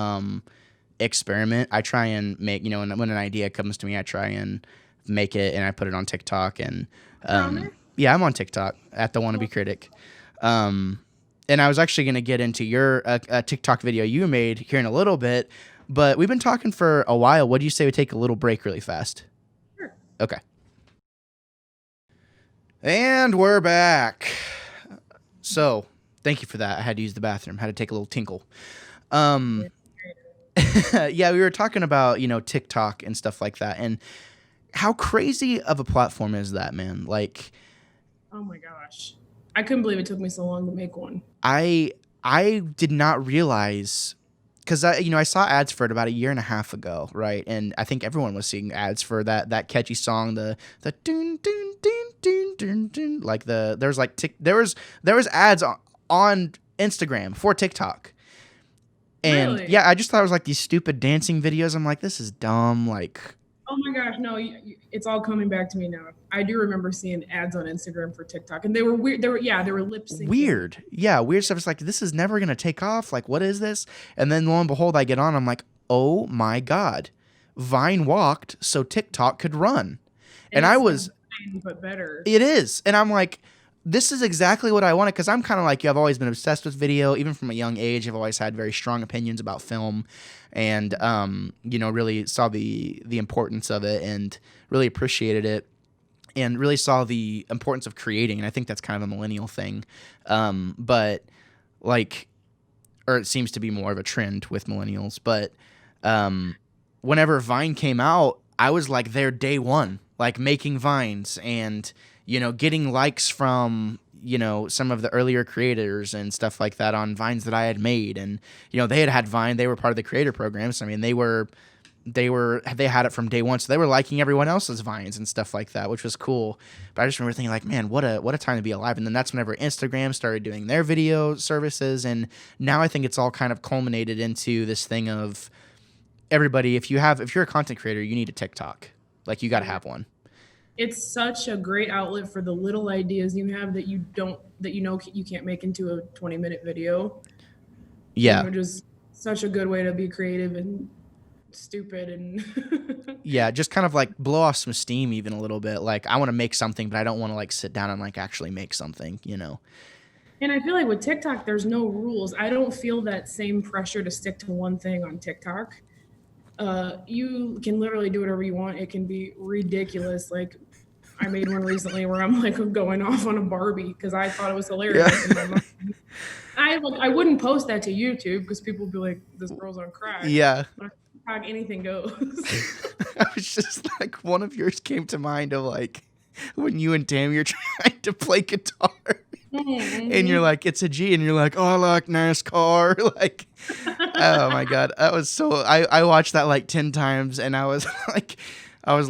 experiment. I try and make when an idea comes to me, I try and make it and I put it on TikTok. And yeah, I'm on TikTok at the Wannabe Critic. And I was actually going to get into your TikTok video you made here in a little bit, but we've been talking for a while. What do you say we take a little break really fast? Sure. Okay. And we're back. So thank you for that. I had to use the bathroom. Had to take a little tinkle. Yeah, we were talking about, TikTok and stuff like that. And how crazy of a platform is that, man? Like, oh my gosh. I couldn't believe it took me so long to make one. I did not realize because I saw ads for it about a year and a half ago, right? And I think everyone was seeing ads for that catchy song, the dun dun dun dun dun dun. Like there was ads on Instagram for TikTok. And really? Yeah, I just thought it was like these stupid dancing videos. I'm like, this is dumb. Like, oh my gosh, no, it's all coming back to me now. I do remember seeing ads on Instagram for TikTok, and they were weird. They were lip syncing. Weird, yeah, weird stuff. It's like this is never gonna take off. Like, what is this? And then lo and behold, I get on. I'm like, oh my god, Vine walked so TikTok could run, and I was, but better. It is, and I'm like, this is exactly what I wanted because I'm kind of like you. I've always been obsessed with video, even from a young age. I've always had very strong opinions about film, and really saw the importance of it and really appreciated it, and really saw the importance of creating. And I think that's kind of a millennial thing, but like, or it seems to be more of a trend with millennials. But whenever Vine came out, I was like there day one, like making Vines and getting likes from, some of the earlier creators and stuff like that on Vines that I had made. And, they had Vine. They were part of the creator program. So, I mean, they were they had it from day one, so they were liking everyone else's vines and stuff like that, which was cool. But I just remember thinking like, man, what a time to be alive. And then that's whenever Instagram started doing their video services, and now I think it's all kind of culminated into this thing of everybody. If you're a content creator, you need a TikTok. Like you got to have one. It's such a great outlet for the little ideas you have that you can't make into a 20-minute video. Yeah. Just such a good way to be creative and stupid and yeah, just kind of like blow off some steam even a little bit. Like I want to make something, but I don't want to like sit down and like actually make something, And I feel like with TikTok, there's no rules. I don't feel that same pressure to stick to one thing on TikTok. You can literally do whatever you want. It can be ridiculous. Like I made one recently where I'm like going off on a Barbie because I thought it was hilarious. Yeah. I wouldn't post that to YouTube because people would be like, "This girl's on crack." Yeah. But anything goes. I was just like, one of yours came to mind of like when you and Tammy are trying to play guitar. Mm-hmm. And you're like, it's a G, and you're like, oh, I like NASCAR. Like, oh my God. That was so, I watched that like 10 times and I was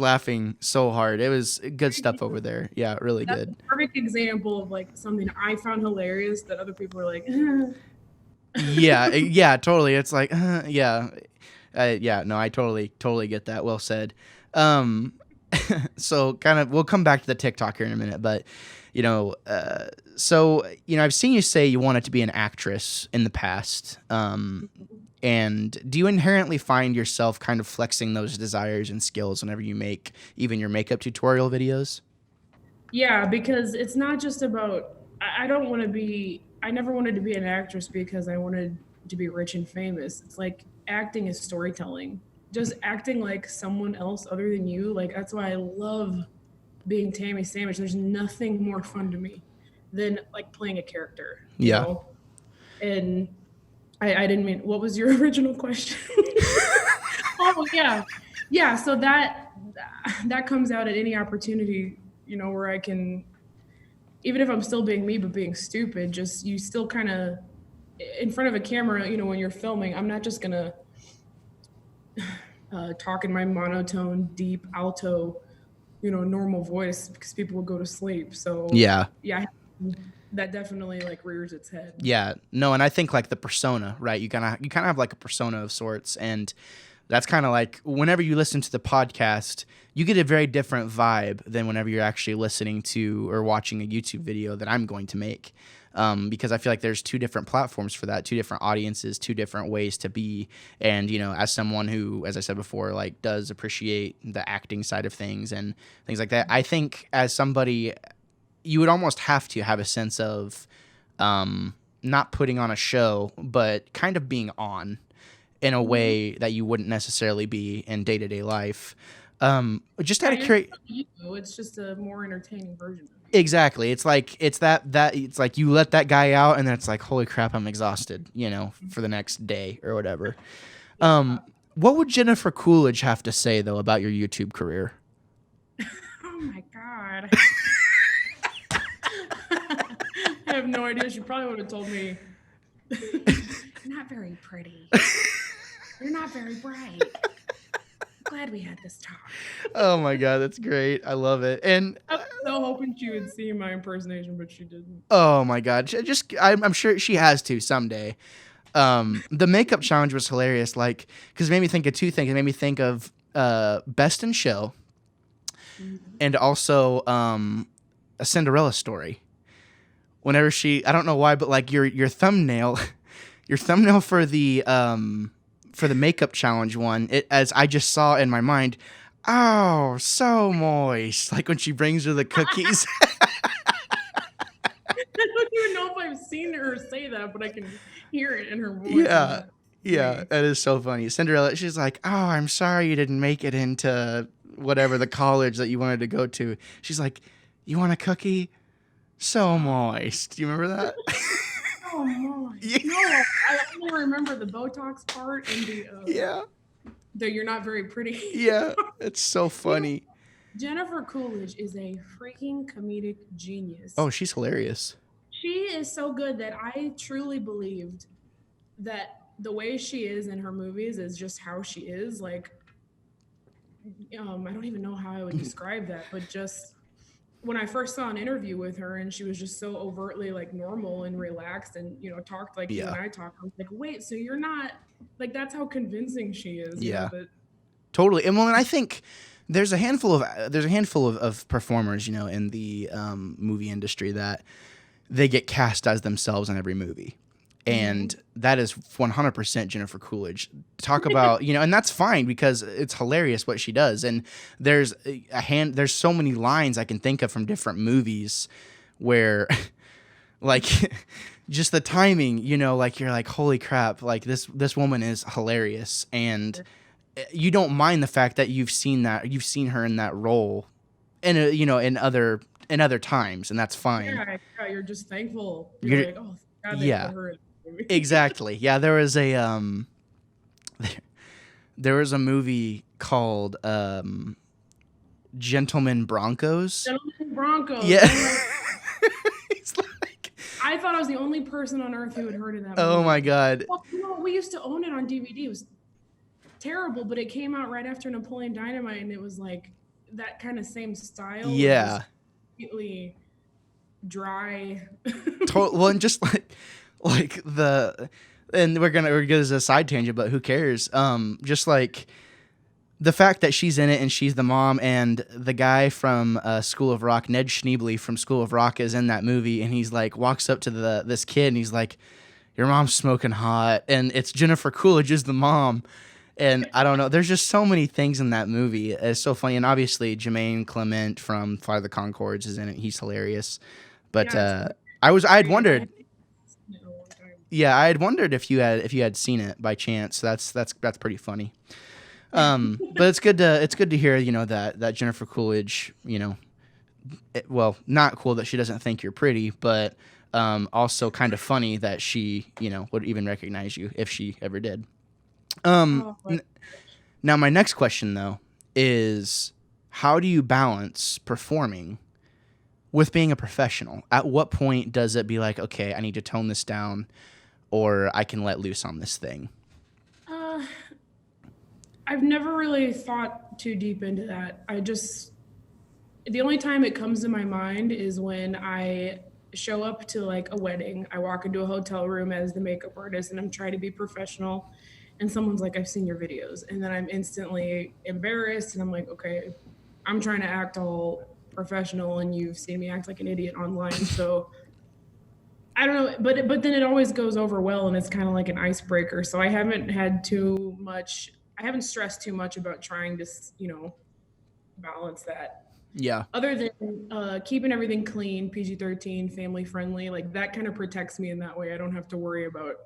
laughing so hard. It was good stuff over there. Yeah, really That's good. A perfect example of like something I found hilarious that other people were like, yeah, totally. It's like, yeah. No, I totally get that. Well said. So kind of, we'll come back to the TikTok here in a minute, but I've seen you say you wanted to be an actress in the past. And do you inherently find yourself kind of flexing those desires and skills whenever you make even your makeup tutorial videos? Yeah, because it's not just about, I never wanted to be an actress because I wanted to be rich and famous. It's like acting is storytelling. Just acting like someone else other than you. Like that's why I love being Tammy Sandwich. There's nothing more fun to me than like playing a character. You know? And I didn't mean, what was your original question? Oh yeah. Yeah. So that comes out at any opportunity, where I can, even if I'm still being me, but being stupid, just, you still kind of in front of a camera, when you're filming, I'm not just going to talk in my monotone, deep, alto, normal voice because people will go to sleep. So yeah, that definitely like rears its head. Yeah, no, and I think like the persona, right? You kind of have like a persona of sorts, and that's kind of like whenever you listen to the podcast, you get a very different vibe than whenever you're actually listening to or watching a YouTube video that I'm going to make. Because I feel like there's two different platforms for that, two different audiences, two different ways to be. And, as someone who, as I said before, like does appreciate the acting side of things and things like that, I think as somebody, you would almost have to have a sense of not putting on a show, but kind of being on in a way that you wouldn't necessarily be in day-to-day life. Just out of curiosity, it's just a more entertaining version of it. Exactly. It's like it's like you let that guy out and then it's like, holy crap, I'm exhausted, for the next day or whatever. What would Jennifer Coolidge have to say though about your YouTube career? Oh my God. I have no idea. She probably would have told me, you're not very pretty. You're not very bright. Glad we had this talk. Oh my God, that's great. I love it. And I was so hoping she would see my impersonation, but she didn't. Oh my God. I'm sure she has to someday. The makeup challenge was hilarious. Like, cause it made me think of two things. It made me think of, Best in Show and also, A Cinderella Story. Whenever I don't know why, but like your thumbnail for the makeup challenge one, as I just saw in my mind, oh, so moist. Like when she brings her the cookies. I don't even know if I've seen her say that, but I can hear it in her voice. Yeah, that is so funny. Cinderella, she's like, oh, I'm sorry you didn't make it into whatever the college that you wanted to go to. She's like, you want a cookie? So moist. Do you remember that? Oh moist. Yeah. No, I only remember the Botox part and the you're not very pretty. Yeah, it's so funny. Jennifer Coolidge is a freaking comedic genius. Oh, she's hilarious. She is so good that I truly believed that the way she is in her movies is just how she is. Like, I don't even know how I would describe that, but just when I first saw an interview with her and she was just so overtly like normal and relaxed and talked like you and Yeah. I talk, I was like, wait, so you're not like that's how convincing she is, Yeah. that Totally. And well, and I think there's a handful of performers, in the movie industry that they get cast as themselves in every movie. Mhm. And that is 100% Jennifer Coolidge. Talk about, and that's fine because it's hilarious what she does. And there's so many lines I can think of from different movies where like just the timing, like you're like, holy crap, like this woman is hilarious. And you don't mind the fact that you've seen her in that role in other times, and that's fine. yeah, you're just thankful. You're You're like, oh, thank God they put Yeah, her in the movie. exactly. Yeah, there was a movie called Gentlemen Broncos. Gentlemen Broncos. Yeah. Oh my! It's like, I thought I was the only person on earth who had heard of that oh my movie. god. Well, we used to own it on DVD. It was terrible, but it came out right after Napoleon Dynamite, and it was like that kind of same style of just Yeah. completely dry. Well, and just like the and we're gonna as a side tangent, but who cares? Just like the fact that she's in it and she's the mom, and the guy from School of Rock, Ned Schneebly from School of Rock, is in that movie, and he's like walks up to this kid and he's like, "Your mom's smoking hot," and it's Jennifer Coolidge is the mom. And I don't know. There's just so many things in that movie. It's so funny, and obviously Jermaine Clement from Flight of the Conchords is in it. He's hilarious. But Yeah, it's I had great. I wondered. haven't seen it in a long time. Yeah, I had wondered if you had seen it by chance. So that's pretty funny. But it's good to hear that Jennifer Coolidge, well, not cool that she doesn't think you're pretty, but also kind of funny that she would even recognize you if she ever did. Oh, N- Now my next question though is, how do you balance performing with being a professional? At what point does it be like, okay, I need to tone this down, or I can let loose on this thing? uh, I've never really thought too deep into that. The only time it comes to my mind is when I show up to like a wedding. I walk into a hotel room as the makeup artist and I'm trying to be professional. And someone's like, I've seen your videos. And then I'm instantly embarrassed. And I'm like, okay, I'm trying to act all professional and you've seen me act like an idiot online. So I don't know. But then it always goes over well and it's kind of like an icebreaker. So I haven't stressed too much about trying to, balance that Yeah. other than keeping everything clean, PG-13, family friendly. Like that kind of protects me in that way. I don't have to worry about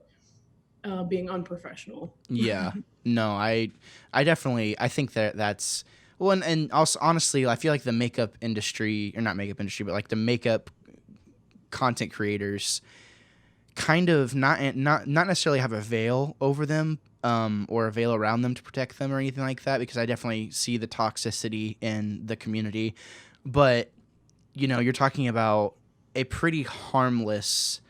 being unprofessional. Yeah. No, I definitely, I think that's, well, and also honestly, I feel like the makeup industry, or not makeup industry, but like the makeup content creators kind of not necessarily have a veil over them, or a veil around them to protect them or anything like that, because I definitely see the toxicity in the community. But you're talking about a pretty harmless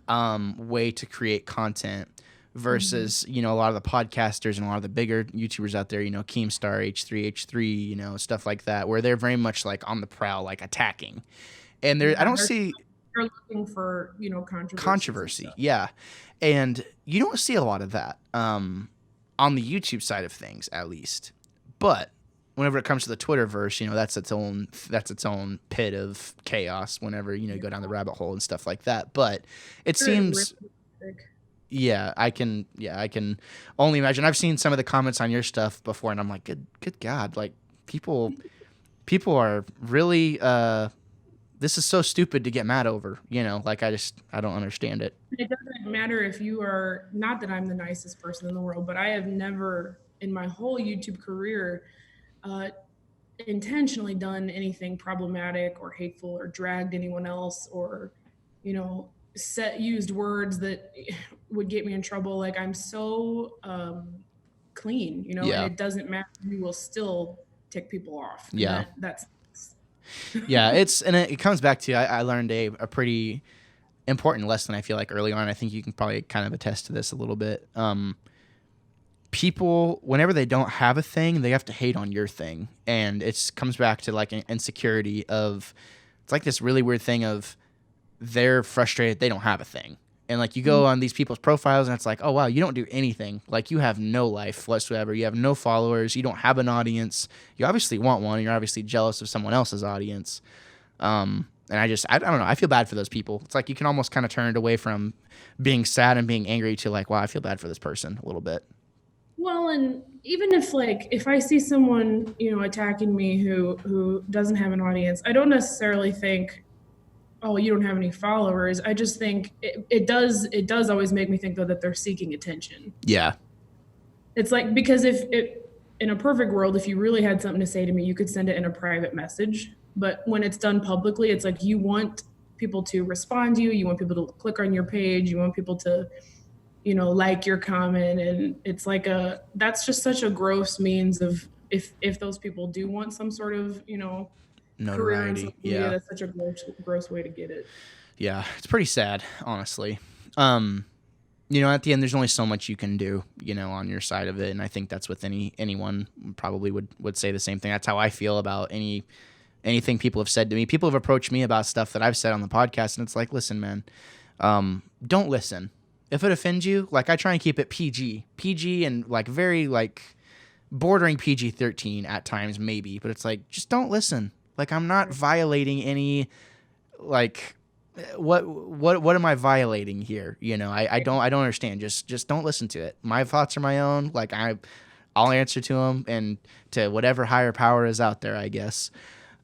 way to create content Mhm. versus a lot of the podcasters and a lot of the bigger YouTubers out there, Keemstar, H3H3, stuff like that, where they're very much like on the prowl, like attacking. And I Yeah, don't see they're looking for controversies and controversy. stuff. Yeah. And you don't see a lot of that on the YouTube side of things, at least. But whenever it comes to the Twitterverse, that's its own pit of chaos whenever, you go down the rabbit hole and stuff like that. But it Twitter is really seems, big. I can only imagine. I've seen some of the comments on your stuff before and I'm like, good God, like people are really this is so stupid to get mad over, like I don't understand it. It doesn't matter if you are, not that I'm the nicest person in the world, but I have never in my whole YouTube career uh, intentionally done anything problematic or hateful or dragged anyone else or, used words that would get me in trouble. Like I'm so clean, and Yeah. it doesn't matter. You will still tick people off, and Yeah. that's Yeah, it comes back to, I learned a pretty important lesson, I feel like, early on. I think you can probably kind of attest to this a little bit. people, whenever they don't have a thing, they have to hate on your thing, and it comes back to like an insecurity of, it's like this really weird thing of, they're frustrated they don't have a thing. And like you go on these people's profiles and it's like, oh wow, you don't do anything. Like you have no life whatsoever. You have no followers. You don't have an audience. You obviously want one. And you're obviously jealous of someone else's audience. And I don't know. I feel bad for those people. It's like you can almost kind of turn it away from being sad and being angry to like, wow, I feel bad for this person a little bit. Well, and even if like if I see someone, attacking me who doesn't have an audience, I don't necessarily think, oh, you don't have any followers. I just think it does always make me think though that they're seeking attention. Yeah. It's like, because if it in a perfect world, if you really had something to say to me, you could send it in a private message. But when it's done publicly, it's like you want people to respond to you, you want people to click on your page, you want people to, like your comment. And it's like that's just such a gross means of, if those people do want some sort of, career on Notoriety. social media, Yeah. that's such a gross way to get it. Yeah. It's pretty sad, honestly. At the end, there's only so much you can do, on your side of it. And I think that's with anyone probably would say the same thing. That's how I feel about anything people have said to me. People have approached me about stuff that I've said on the podcast, and it's like, listen, man, don't listen. If it offends you, like I try and keep it PG and like very like bordering PG-13 at times maybe, but it's like, just don't listen. Like I'm not violating any, like, what am I violating here? I don't understand. Just don't listen to it. My thoughts are my own. Like I'll answer to them and to whatever higher power is out there, I guess.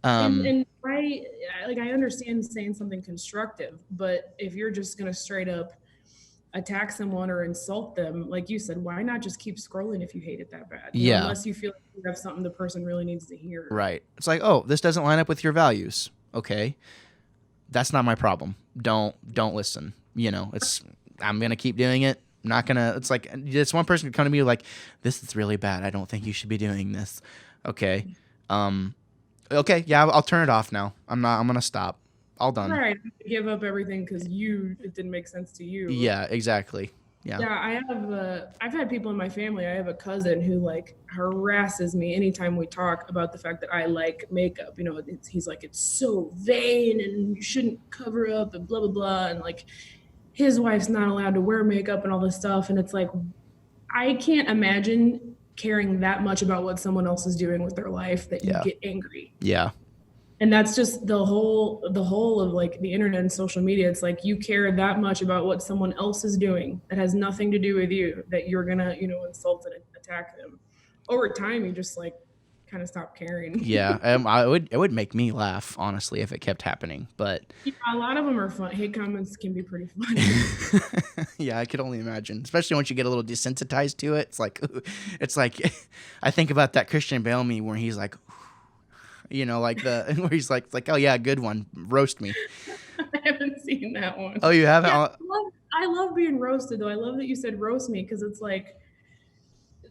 And I understand saying something constructive, but if you're just gonna straight up attack someone or insult them, like you said, why not just keep scrolling if you hate it that bad? Yeah. Unless you feel like you have something the person really needs to hear. Right. It's like, oh, this doesn't line up with your values. Okay. That's not my problem. Don't listen. I'm going to keep doing it. I'm not going to, it's like, this one person could come to me like, this is really bad. I don't think you should be doing this. Okay. Okay. Yeah. I'll turn it off now. I'm going to stop. All done. Right. Give up everything because it didn't make sense to you. Yeah, exactly. Yeah. Yeah, I've had people in my family. I have a cousin who like harasses me anytime we talk about the fact that I like makeup. He's like, it's so vain and you shouldn't cover up and blah, blah, blah. And like his wife's not allowed to wear makeup and all this stuff. And it's like, I can't imagine caring that much about what someone else is doing with their life that you get angry. Yeah. And that's just the whole of like the internet and social media. It's like you care that much about what someone else is doing that has nothing to do with you, that you're gonna insult and attack them. Over time, you just like kind of stop caring. Yeah, it would make me laugh, honestly, if it kept happening. But yeah, a lot of them are fun. Hate comments can be pretty funny. Yeah, I could only imagine, especially once you get a little desensitized to it. It's like I think about that Christian Bale meme where he's like, where he's like, oh yeah, good one, roast me. I haven't seen that one. Oh, you haven't? Yeah, I love being roasted though. I love that you said roast me, because it's like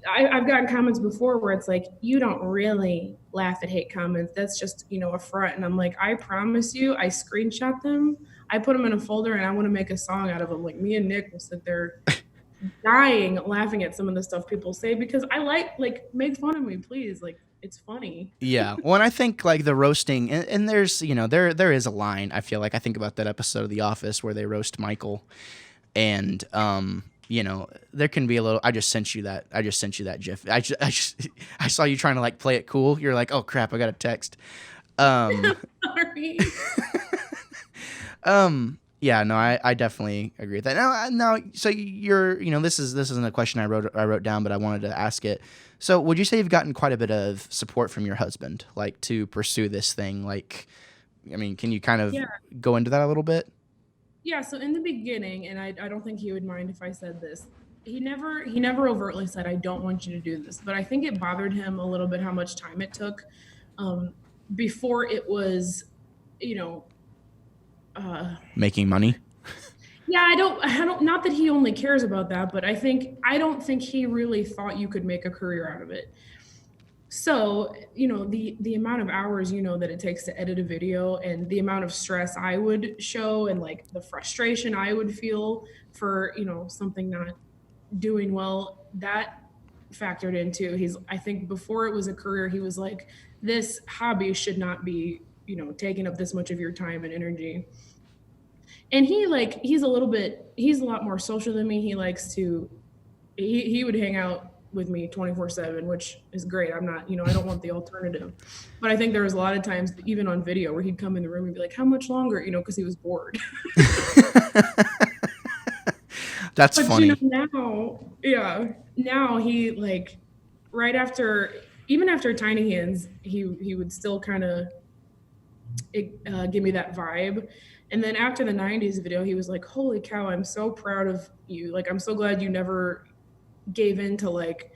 I've gotten comments before where it's like, you don't really laugh at hate comments. That's just, a front. And I'm like, I promise you, I screenshot them. I put them in a folder and I want to make a song out of them. Like me and Nick will sit there dying laughing at some of the stuff people say, because I like make fun of me, please. Like, it's funny. Yeah. Well, and I think like the roasting, and there's, there is a line. I feel like I think about that episode of The Office where they roast Michael, and there can be a little. I just sent you that GIF. I saw you trying to like play it cool. You're like, oh crap, I got a text. Sorry. Yeah, no, I definitely agree with that. Now, so you're, this isn't a question I wrote down, but I wanted to ask it. So, would you say you've gotten quite a bit of support from your husband, like to pursue this thing? Like, I mean, can you kind of go into that a little bit? Yeah. So in the beginning, and I don't think he would mind if I said this, he never overtly said, I don't want you to do this, but I think it bothered him a little bit how much time it took before it was, making money. Yeah, I don't, not that he only cares about that, but I don't think he really thought you could make a career out of it. So, the amount of hours, that it takes to edit a video, and the amount of stress I would show, and like the frustration I would feel for, something not doing well, that factored into. I think before it was a career, he was like, this hobby should not be, taking up this much of your time and energy. And he's a lot more social than me. He likes to, he would hang out with me 24/7, which is great. I'm not, I don't want the alternative. But I think there was a lot of times, even on video, where he'd come in the room and be like, how much longer? Because he was bored. That's But funny. now he like right after, even after Tiny Hands, he would still kind of give me that vibe. And then after the 90s video, he was like, holy cow, I'm so proud of you. Like, I'm so glad you never gave in to like,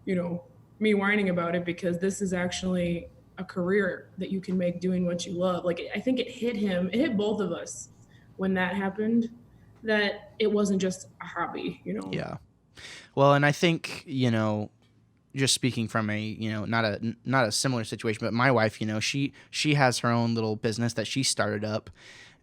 me whining about it, because this is actually a career that you can make doing what you love. Like, I think it hit both of us when that happened, that it wasn't just a hobby. Yeah. Well, and I think, just speaking from a, not a similar situation, but my wife, she has her own little business that she started up,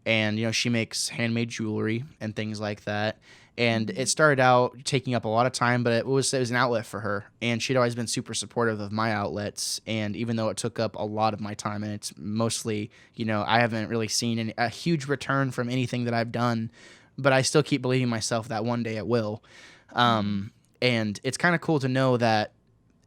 and, she makes handmade jewelry and things like that. And it started out taking up a lot of time, but it was an outlet for her. And she'd always been super supportive of my outlets. And even though it took up a lot of my time, and it's mostly, I haven't really seen a huge return from anything that I've done, but I still keep believing myself that one day it will. And it's kind of cool to know that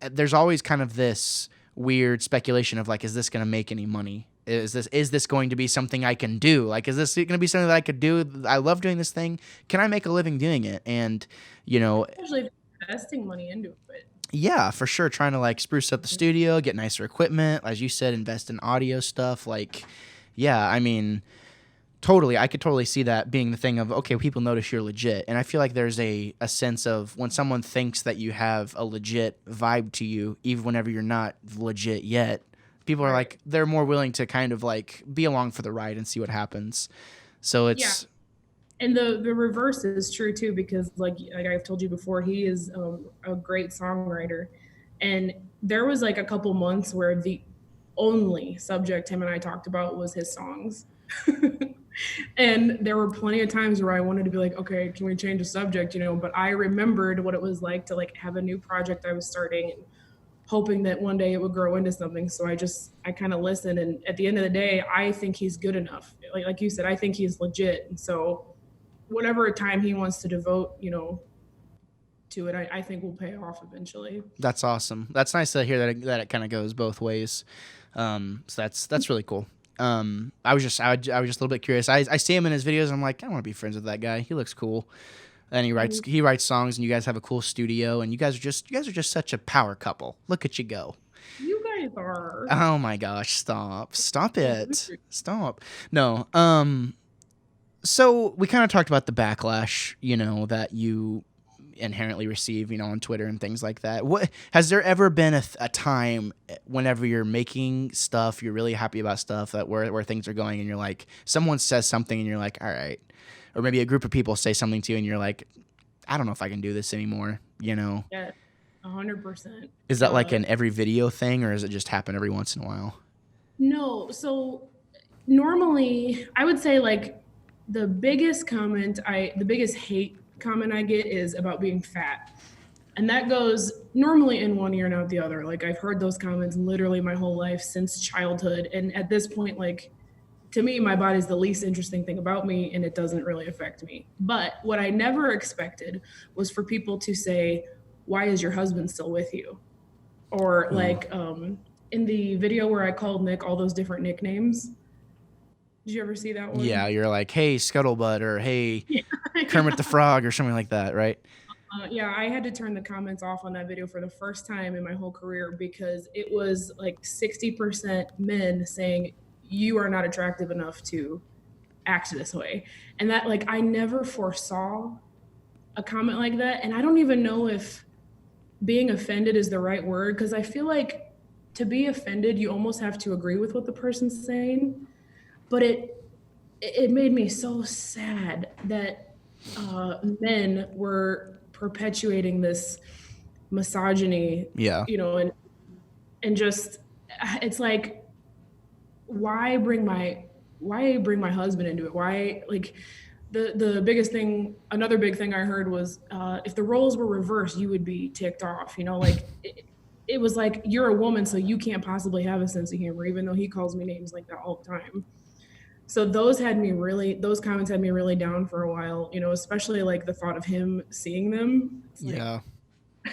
there's always kind of this weird speculation of like, is this going to make any money? Is this going to be something I can do? Like, is this going to be something that I could do? I love doing this thing. Can I make a living doing it? And, Especially investing money into it. yeah, for sure. Trying to like spruce up the studio, get nicer equipment, as you said, invest in audio stuff. Like, yeah, I mean, totally. I could totally see that being the thing of, okay, people notice you're legit. And I feel like there's a sense of when someone thinks that you have a legit vibe to you, even whenever you're not legit yet, people are like, they're more willing to kind of like be along for the ride and see what happens. So it's. Yeah. And the reverse is true too, because like I've told you before, he is a great songwriter. And there was like a couple months where the only subject him and I talked about was his songs. And there were plenty of times where I wanted to be like, okay, can we change the subject? But I remembered what it was like to like have a new project I was starting and hoping that one day it would grow into something. So I kind of listened. And at the end of the day, I think he's good enough. Like you said, I think he's legit. And so whatever time he wants to devote, to it, I think will pay off eventually. That's awesome. That's nice to hear that it kind of goes both ways. So that's really cool. I was just a little bit curious. I see him in his videos. And I'm like, I want to be friends with that guy. He looks cool. And he writes songs, and you guys have a cool studio, and you guys are just such a power couple. Look at you go. You guys are. Oh my gosh! Stop it! Stop. No. So we kind of talked about the backlash, that you inherently receive, on Twitter and things like that. What has there ever been a time whenever you're making stuff, you're really happy about stuff that where things are going, and you're like, someone says something, and you're like, all right. Or maybe a group of people say something to you and you're like, I don't know if I can do this anymore, Yeah, 100%. Is that like an every video thing, or does it just happen every once in a while? No. So normally I would say like the biggest hate comment I get is about being fat. And that goes normally in one ear and out the other. Like I've heard those comments literally my whole life since childhood. And at this point, like, to me, my body's the least interesting thing about me, and it doesn't really affect me. But what I never expected was for people to say, why is your husband still with you? Or like in the video where I called Nick all those different nicknames. Did you ever see that one? Yeah, you're like, hey, Scuttlebutt, or hey, Kermit the Frog, or something like that, right? Yeah, I had to turn the comments off on that video for the first time in my whole career, because it was like 60% men saying, you are not attractive enough to act this way. And that, like, I never foresaw a comment like that. And I don't even know if being offended is the right word, because I feel like to be offended, you almost have to agree with what the person's saying. But it made me so sad that men were perpetuating this misogyny. Yeah. And just, it's like, why bring my husband into it? Why, like, the biggest thing, another big thing I heard was if the roles were reversed, you would be ticked off. You know, like it was like you're a woman, so you can't possibly have a sense of humor, even though he calls me names like that all the time. So those comments had me really down for a while. You know, especially like the thought of him seeing them. It's like Yeah. it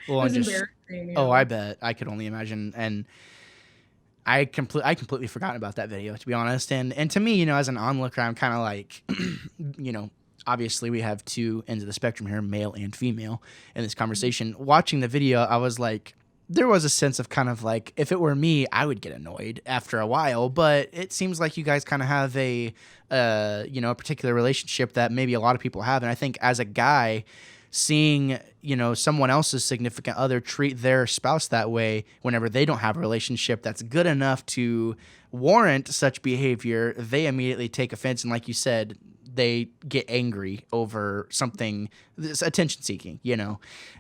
Well, and was just embarrassing. You oh, I know. bet I could only imagine. And I completely forgotten about that video, to be honest. And to me, as an onlooker, I'm kind of like, obviously we have two ends of the spectrum here, male and female, in this conversation. Watching the video, I was like, there was a sense of kind of like, if it were me, I would get annoyed after a while. But it seems like you guys kind of have a particular relationship that maybe a lot of people have. And I think as a guy, seeing someone else's significant other treat their spouse that way whenever they don't have a relationship that's good enough to warrant such behavior, they immediately take offense, and like you said, they get angry over something, this attention seeking.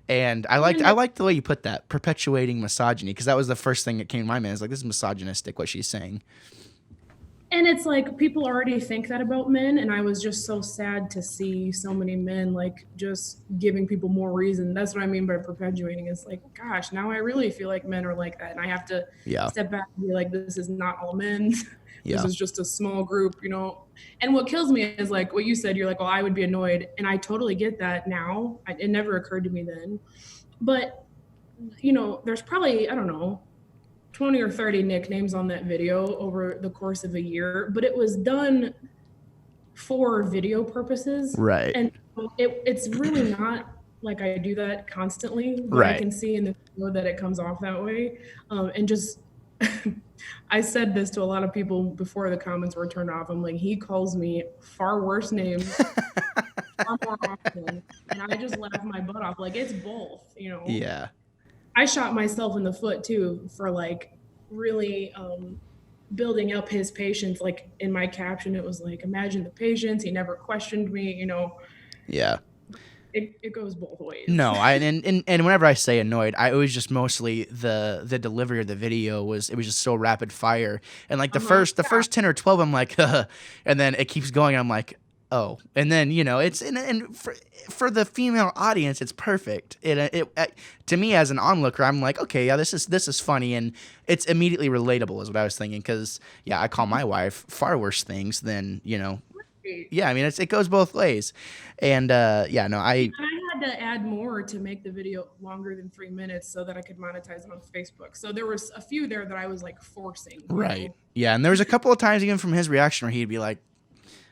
And I liked the way you put that, perpetuating misogyny, because that was the first thing that came to my mind. Is like, this is misogynistic what she's saying. And it's like people already think that about men, and I was just so sad to see so many men like just giving people more reason. That's what I mean by perpetuating. It's like, gosh, now I really feel like men are like that, and I have to Yeah. step back and be like, this is not all men. Yeah. This is just a small group, And what kills me is like what you said. You're like, well, I would be annoyed, and I totally get that now. It never occurred to me then, but there's probably, I don't know, 20 or 30 nicknames on that video over the course of a year, but it was done for video purposes. Right. And it's really not like I do that constantly, but Right. I can see in the video that it comes off that way. And just, I said this to a lot of people before the comments were turned off. I'm like, he calls me far worse names far more often. And I just laugh my butt off. Like, it's both, Yeah. I shot myself in the foot too for like really building up his patience. Like in my caption, it was like, imagine the patience. He never questioned me, Yeah. It goes both ways. No, and whenever I say annoyed, I always just mostly the delivery of the video was just so rapid fire, and like the first 10 or 12, I'm like, and then it keeps going. I'm like, oh, and then it's and for the female audience, it's perfect. It to me as an onlooker, I'm like, okay, yeah, this is funny, and it's immediately relatable, is what I was thinking, because yeah, I call my wife far worse things than Yeah, I mean it goes both ways, and yeah, no, I had to add more to make the video longer than 3 minutes so that I could monetize it on Facebook. So there was a few there that I was like forcing. Right. Yeah, and there was a couple of times even from his reaction where he'd be like,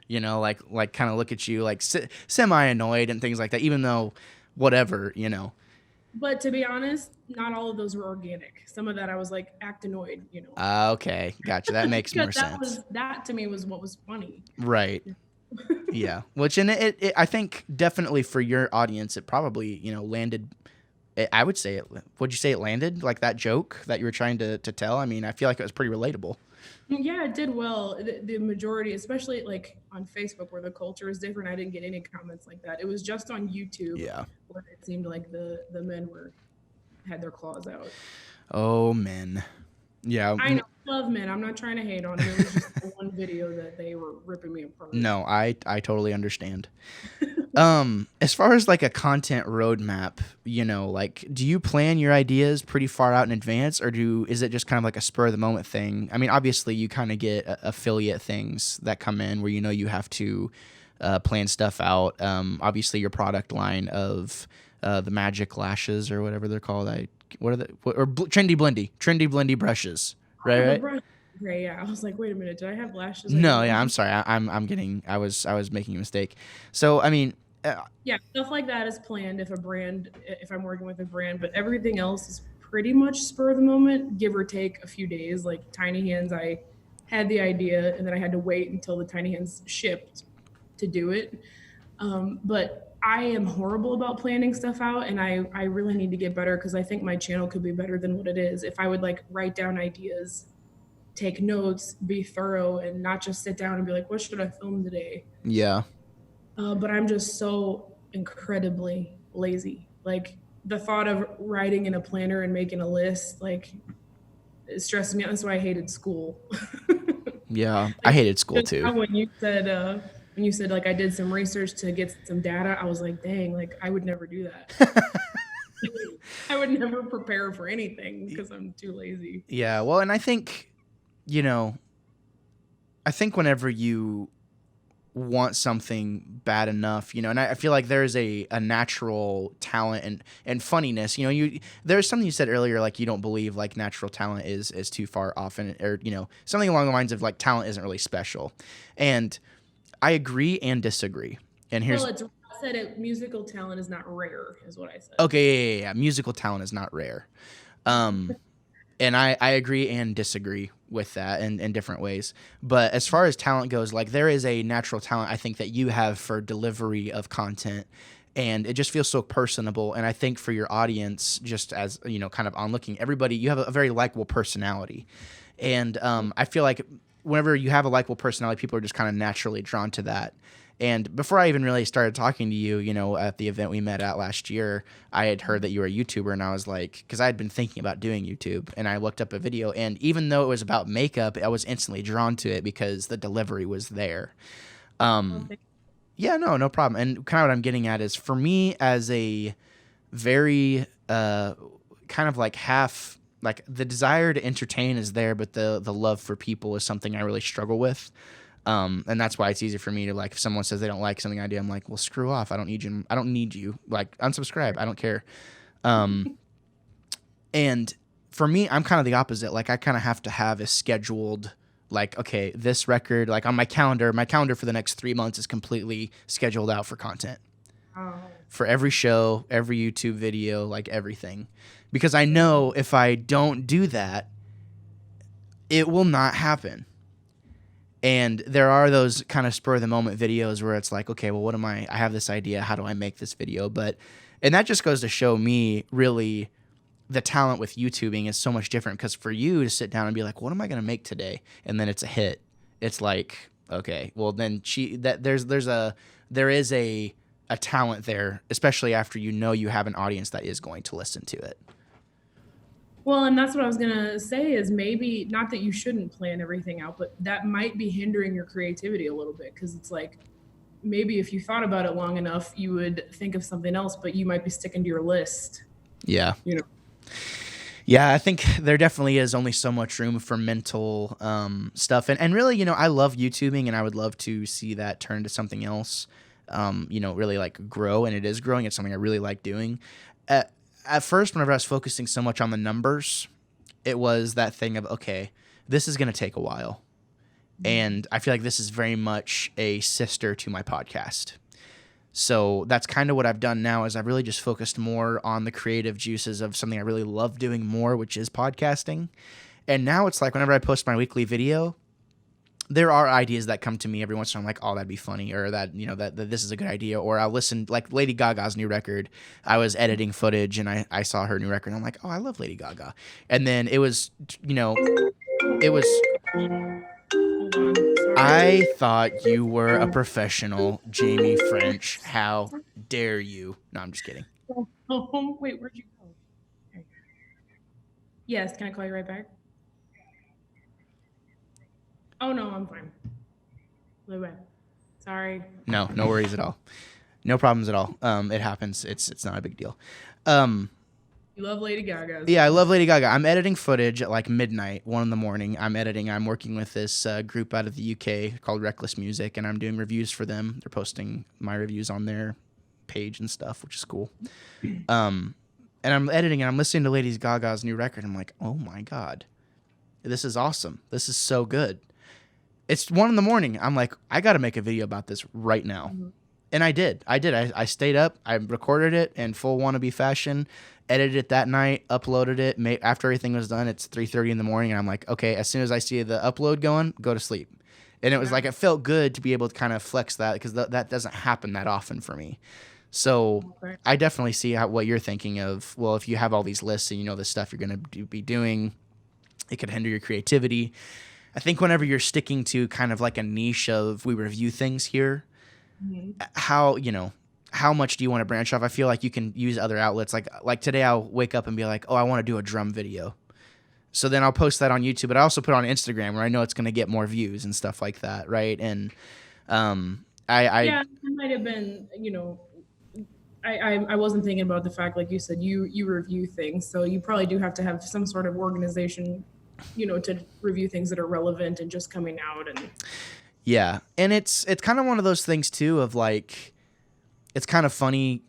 like kind of look at you like semi annoyed and things like that, even though whatever. But to be honest, not all of those were organic. Some of that I was like, act annoyed. Okay, gotcha. That makes more sense. That to me was what was funny. Right. Yeah. Which, and it I think definitely for your audience, it probably landed. I would say it. Would you say it landed like that joke that you were trying to tell? I mean, I feel like it was pretty relatable. Yeah, it did well. The majority, especially like on Facebook where the culture is different, I didn't get any comments like that. It was just on YouTube. Yeah. Where it seemed like the men had their claws out. Oh, men. Yeah. I know, love men. I'm not trying to hate on them. It was just the one video that they were ripping me apart. No, I totally understand. As far as like a content roadmap, like, do you plan your ideas pretty far out in advance, or is it just kind of like a spur of the moment thing? I mean, obviously you kind of get affiliate things that come in where you have to plan stuff out. Obviously your product line of the magic lashes or whatever they're called. Trendy blendy brushes, right? Okay, yeah. I was like, wait a minute, did I have lashes? No, yeah, I'm sorry. I was making a mistake. So, I mean, yeah, stuff like that is planned if I'm working with a brand, but everything else is pretty much spur of the moment, give or take a few days. Like Tiny Hands, I had the idea and then I had to wait until the Tiny Hands shipped to do it. But I am horrible about planning stuff out, and I really need to get better because I think my channel could be better than what it is. If I would like write down ideas, take notes, be thorough, and not just sit down and be like, what should I film today? Yeah. But I'm just so incredibly lazy. Like the thought of writing in a planner and making a list, like it stresses me out. That's why I hated school. Yeah, I hated school too. When you said when you said like I did some research to get some data, I was like, dang, like I would never do that. I would never prepare for anything because I'm too lazy. Yeah, well, and I think, you know, I think whenever you want something bad enough, and I feel like there's a natural talent and funniness. There's something you said earlier, like you don't believe like natural talent is too far off, or something along the lines of like talent isn't really special, and I agree and disagree. And here's I said it. Musical talent is not rare, is what I said. okay, yeah. Musical talent is not rare. And I agree and disagree with that in different ways. But as far as talent goes, like there is a natural talent I think that you have for delivery of content, and it just feels so personable. And I think for your audience, just as kind of onlooking, everybody, you have a very likable personality, and I feel like whenever you have a likable personality, people are just kind of naturally drawn to that. And before I even really started talking to you, at the event we met at last year, I had heard that you were a YouTuber, and I was like, because I had been thinking about doing YouTube, and I looked up a video, and even though it was about makeup, I was instantly drawn to it because the delivery was there. Yeah, no problem. And kind of what I'm getting at is, for me, as a very kind of like half, like the desire to entertain is there, but the love for people is something I really struggle with. And that's why it's easy for me to, like, if someone says they don't like something I do, I'm like, well, screw off. I don't need you. I don't need you. Like, unsubscribe. I don't care. And for me, I'm kind of the opposite. Like, I kind of have to have a scheduled, like, okay, this record, like on my calendar for the next 3 months is completely scheduled out for content. For every show, every YouTube video, like everything. Because I know if I don't do that, it will not happen. And there are those kind of spur of the moment videos where it's like, okay, well, I have this idea. How do I make this video? And that just goes to show me really the talent with YouTubing is so much different, because for you to sit down and be like, what am I going to make today? And then it's a hit. It's like, okay, well then there is a talent there, especially after you have an audience that is going to listen to it. Well, and that's what I was going to say is maybe not that you shouldn't plan everything out, but that might be hindering your creativity a little bit, because it's like maybe if you thought about it long enough, you would think of something else, but you might be sticking to your list. Yeah. Yeah, I think there definitely is only so much room for mental stuff. And really, I love YouTubing, and I would love to see that turn to something else, really like grow. And it is growing. It's something I really like doing. At first, whenever I was focusing so much on the numbers, it was that thing of, okay, this is going to take a while. And I feel like this is very much a sister to my podcast. So that's kind of what I've done now, is I've really just focused more on the creative juices of something I really love doing more, which is podcasting. And now it's like whenever I post my weekly video, there are ideas that come to me every once in a while. I'm like, oh, that'd be funny, or that, that this is a good idea. Or I'll listen, like Lady Gaga's new record. I was editing footage and I saw her new record. And I'm like, oh, I love Lady Gaga. And then it was. I thought you were a professional, Jamie French. How dare you? No, I'm just kidding. Oh, wait, where'd you go? Okay. Yes, can I call you right back? Oh, no, I'm fine. Bye-bye. Sorry. No worries at all. No problems at all. It happens. It's not a big deal. You love Lady Gaga. Yeah, I love Lady Gaga. I'm editing footage at like midnight, 1 a.m. I'm working with this group out of the UK called Reckless Music, and I'm doing reviews for them. They're posting my reviews on their page and stuff, which is cool. And I'm editing and I'm listening to Lady Gaga's new record. I'm like, oh my God, this is awesome. This is so good. It's 1 a.m. I'm like, I got to make a video about this right now. Mm-hmm. And I did. I stayed up. I recorded it in full Wannabe fashion, edited it that night, uploaded it. After everything was done, it's 3:30 in the morning. And I'm like, okay, as soon as I see the upload going, go to sleep. And it was like, it felt good to be able to kind of flex that, because that doesn't happen that often for me. So I definitely see what you're thinking of. Well, if you have all these lists and the stuff you're going to be doing, it could hinder your creativity. I think whenever you're sticking to kind of like a niche of, we review things here, mm-hmm. How much do you want to branch off? I feel like you can use other outlets. Like today I'll wake up and be like, oh, I want to do a drum video. So then I'll post that on YouTube, but I also put it on Instagram where I know it's going to get more views and stuff like that, right? And I Yeah, it might have been, I wasn't thinking about the fact, like you said, you review things, so you probably do have to have some sort of organization, to review things that are relevant and just coming out. And yeah, and it's kind of one of those things too of like, it's kind of funny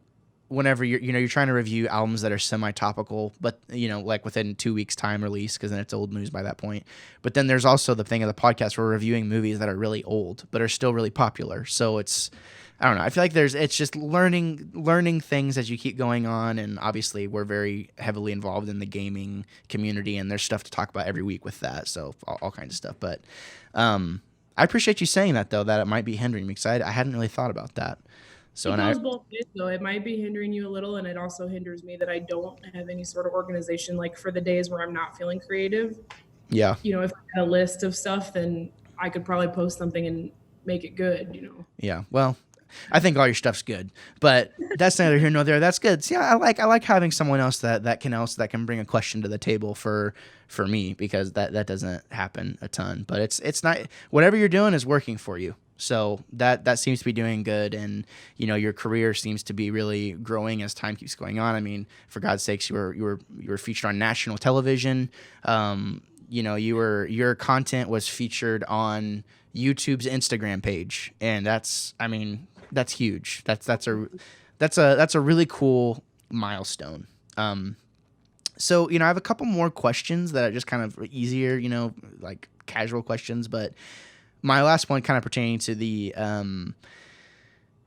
whenever you're trying to review albums that are semi-topical, but like within 2 weeks time release, because then it's old news by that point. But then there's also the thing of the podcast where we're reviewing movies that are really old but are still really popular. So it's, I don't know, I feel like it's just learning things as you keep going on. And obviously we're very heavily involved in the gaming community, and there's stuff to talk about every week with that, so all kinds of stuff. But I appreciate you saying that, though, that it might be hindering me, because I hadn't really thought about that. So, it and I, goes both ways, though. It might be hindering you a little, and it also hinders me that I don't have any sort of organization. Like for the days where I'm not feeling creative, yeah. if I had a list of stuff, then I could probably post something and make it good. Yeah. Well, I think all your stuff's good, but that's neither here nor there. That's good. See, I like having someone else that can bring a question to the table for me, because that doesn't happen a ton. But it's not, whatever you're doing is working for you. So that seems to be doing good, and your career seems to be really growing as time keeps going on. I mean, for God's sakes, you were featured on national television. Your content was featured on YouTube's Instagram page, and that's huge. That's a really cool milestone. So I have a couple more questions that are just kind of easier, like casual questions, but my last one kind of pertaining to the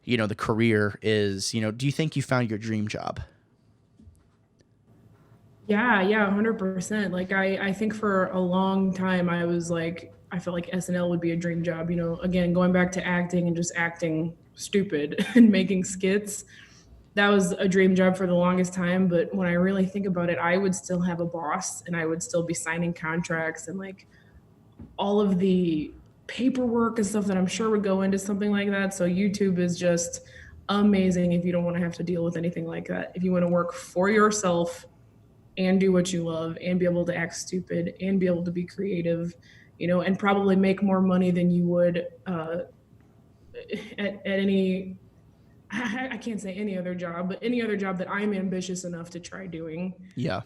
the career is, do you think you found your dream job? Yeah, 100%. Like I think for a long time I was like, I felt like SNL would be a dream job. Again, going back to acting and just acting stupid and making skits. That was a dream job for the longest time. But when I really think about it, I would still have a boss and I would still be signing contracts and like all of the paperwork and stuff that I'm sure would go into something like that. So YouTube is just amazing if you don't want to have to deal with anything like that. If you want to work for yourself and do what you love and be able to act stupid and be able to be creative, and probably make more money than you would at any, I can't say any other job, but any other job that I'm ambitious enough to try doing. Yeah.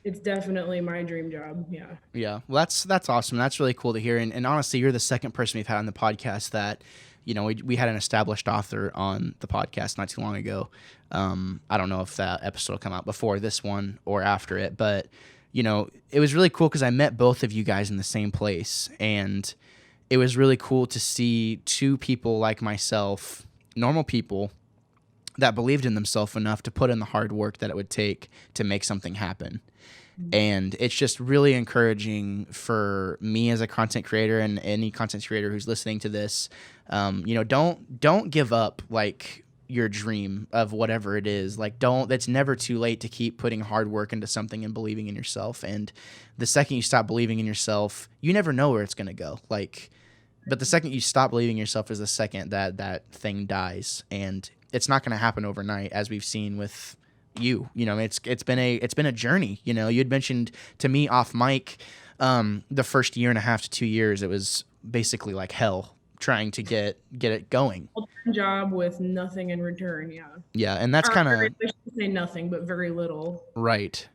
It's definitely my dream job. Yeah. Yeah. Well, that's awesome. That's really cool to hear. And honestly, you're the second person we've had on the podcast that, we had an established author on the podcast not too long ago. I don't know if that episode will come out before this one or after it, but it was really cool because I met both of you guys in the same place, and it was really cool to see two people like myself, normal people, that believed in themselves enough to put in the hard work that it would take to make something happen. And it's just really encouraging for me as a content creator, and any content creator who's listening to this. Don't give up like your dream of whatever it is. Like that's never too late to keep putting hard work into something and believing in yourself. And the second you stop believing in yourself, you never know where it's going to go. But the second you stop believing in yourself is the second that thing dies. And it's not going to happen overnight, as we've seen with you. It's been a journey. You had mentioned to me off mic, the first year and a half to 2 years, it was basically like hell trying to get it going. Full-time job with nothing in return. Yeah. Yeah, and that's kind of, I should say nothing, but very little. right.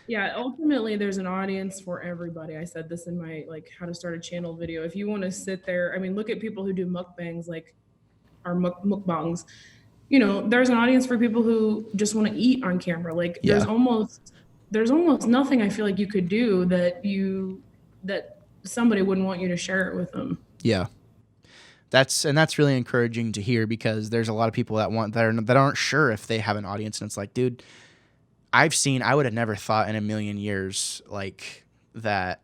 Yeah, ultimately there's an audience for everybody. I said this in my like how to start a channel video. If you want to sit there, look at people who do mukbangs, like our mukbangs. There's an audience for people who just want to eat on camera. Like Yeah. there's almost nothing I feel like you could do that somebody wouldn't want you to share it with them. Yeah. That's really encouraging to hear, because there's a lot of people that aren't sure if they have an audience, and it's like, dude, I would have never thought in a million years like that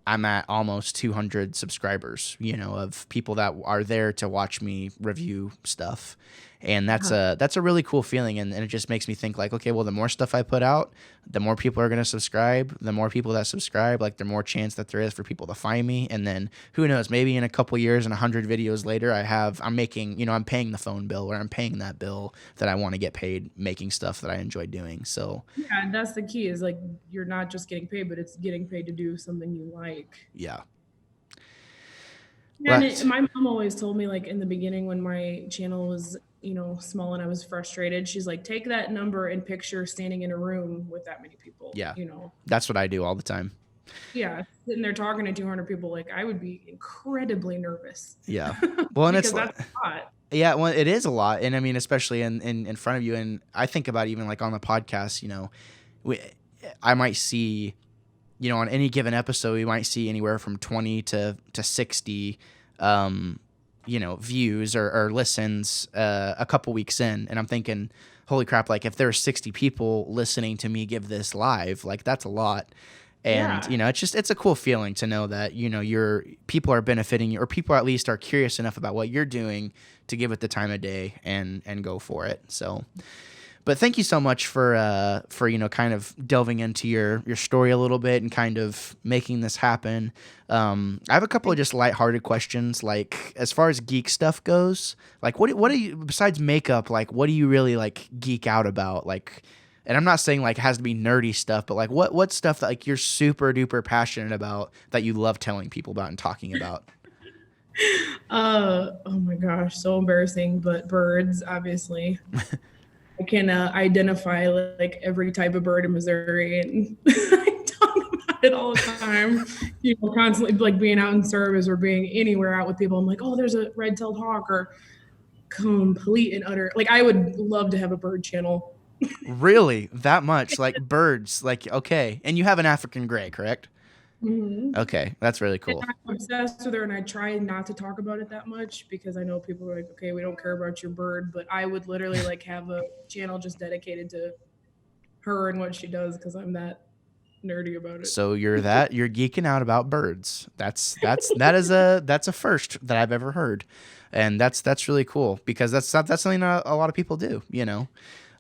I'm at almost 200 subscribers, of people that are there to watch me review stuff. And that's a really cool feeling. And it just makes me think like, okay, well, the more stuff I put out, the more people are going to subscribe. The more people that subscribe, like the more chance that there is for people to find me. And then who knows, maybe in a couple years and 100 videos later, I'm making, I'm paying the phone bill, or I'm paying that bill that I want to get paid making stuff that I enjoy doing. So yeah, and that's the key, is like, you're not just getting paid, but it's getting paid to do something you like. yeah. Yeah, Well, and that's, my mom always told me, like, in the beginning when my channel was, small and I was frustrated, she's like, take that number and picture standing in a room with that many people, yeah, that's what I do all the time. Yeah, sitting there talking to 200 people, like, I would be incredibly nervous Yeah. Well, and it's because like, that's a lot. yeah, well, it is a lot, and I mean, especially in front of you. And I think about even like on the podcast, we, I might see, on any given episode, we might see anywhere from 20 to 60, um, views or listens a couple weeks in, and I'm thinking, holy crap! Like if there's 60 people listening to me give this live, like that's a lot. And Yeah. it's a cool feeling to know that your people are benefiting you, or people at least are curious enough about what you're doing to give it the time of day and go for it. So, but thank you so much for kind of delving into your story a little bit and kind of making this happen. I have a couple of just lighthearted questions, like as far as geek stuff goes. Like, what do you, besides makeup, like what do you really like geek out about? Like, and I'm not saying like it has to be nerdy stuff, but like what stuff that like you're super duper passionate about that you love telling people about and talking about. Oh my gosh, so embarrassing, but birds, obviously. I can identify like every type of bird in Missouri, and I talk about it all the time. Constantly like being out in service or being anywhere out with people. I'm like, oh, there's a red-tailed hawk, or complete and utter. Like, I would love to have a bird channel. Really? That much? Like birds? Like, okay. And you have an African gray, correct? Mhm. Okay, that's really And cool. I'm obsessed with her, and I try not to talk about it that much because I know people are like, okay, we don't care about your bird, but I would literally like have a channel just dedicated to her and what she does because I'm that nerdy about it. So you're geeking out about birds. That's a first that I've ever heard. And that's really cool because that's something that a lot of people do.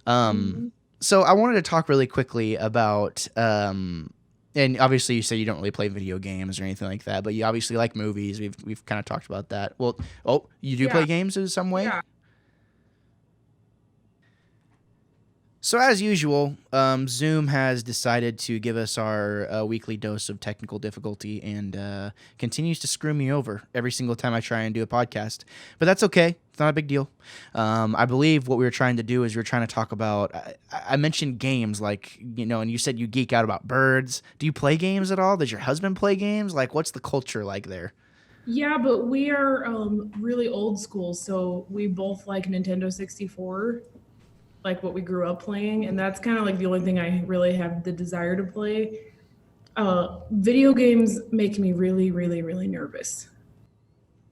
Um, Mhm. so I wanted to talk really quickly about and obviously you say you don't really play video games or anything like that, but you obviously like movies. We've kind of talked about that. Well, oh, you do Yeah, play games in some way? yeah. So as usual, Zoom has decided to give us our weekly dose of technical difficulty and continues to screw me over every single time I try and do a podcast. But that's okay. It's not a big deal. I believe what we were trying to do is we were trying to talk about. I mentioned games, like and you said you geek out about birds. Do you play games at all? Does your husband play games? Like, what's the culture like there? Yeah, but we are really old school, so we both like Nintendo 64, like what we grew up playing, and that's kind of like the only thing I really have the desire to play. Video games make me really, really, really nervous.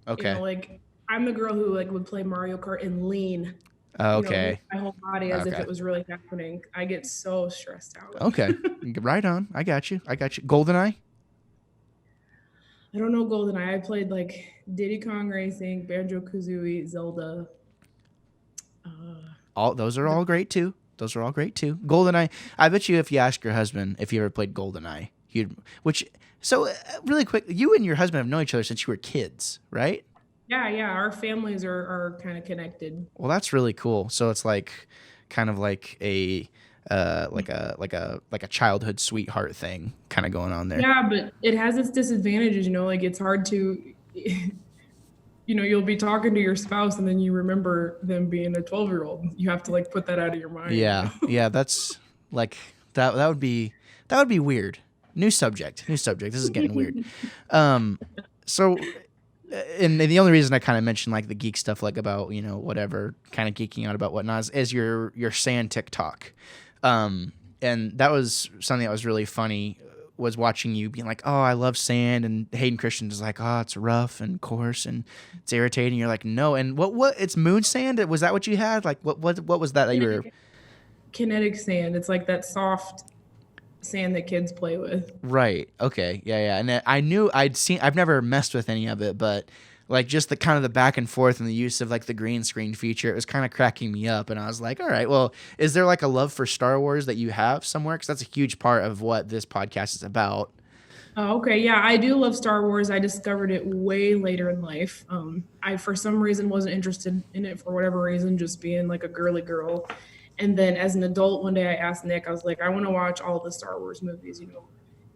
Okay. Like, I'm the girl who like would play Mario Kart and lean, move Okay. my whole body as if Okay. it was really happening. I get so stressed out. Okay. Right on. I got you. I got you. GoldenEye. I don't know GoldenEye. I played like Diddy Kong Racing, Banjo Kazooie, Zelda. All those are The all great too. Those are all great too. GoldenEye. I bet you if you ask your husband if he ever played GoldenEye, he'd. Which so really quick, you and your husband have known each other since you were kids, right? Yeah, yeah. Our families are kind of connected. Well, that's really cool. So it's like kind of like a like a childhood sweetheart thing kind of going on there. Yeah, but it has its disadvantages. Like it's hard to, you'll be talking to your spouse and then you remember them being a 12-year-old. You have to like put that out of your mind. Yeah, yeah. That's like that would be weird. New subject. New subject. This is getting weird. Um, so and the only reason I kind of mentioned like the geek stuff, like about whatever kind of geeking out about whatnot, is your sand TikTok, and that was something that was really funny. Was watching you being like, oh, I love sand, and Hayden Christian is like, oh, it's rough and coarse and it's irritating. You're like, no, and what? It's moon sand. Was that what you had? Like, what was that you were? Kinetic sand. It's like that soft sand that kids play with. Right. Okay. Yeah. Yeah. And I knew I've never messed with any of it, but like just the kind of the back and forth and the use of like the green screen feature, it was kind of cracking me up. And I was like, all right, well, is there like a love for Star Wars that you have somewhere? Because that's a huge part of what this podcast is about. Oh, okay. Yeah, I do love Star Wars. I discovered it way later in life. I, for some reason, wasn't interested in it for whatever reason, just being like a girly girl. And then as an adult, one day I asked Nick, I was like, I want to watch all the Star Wars movies.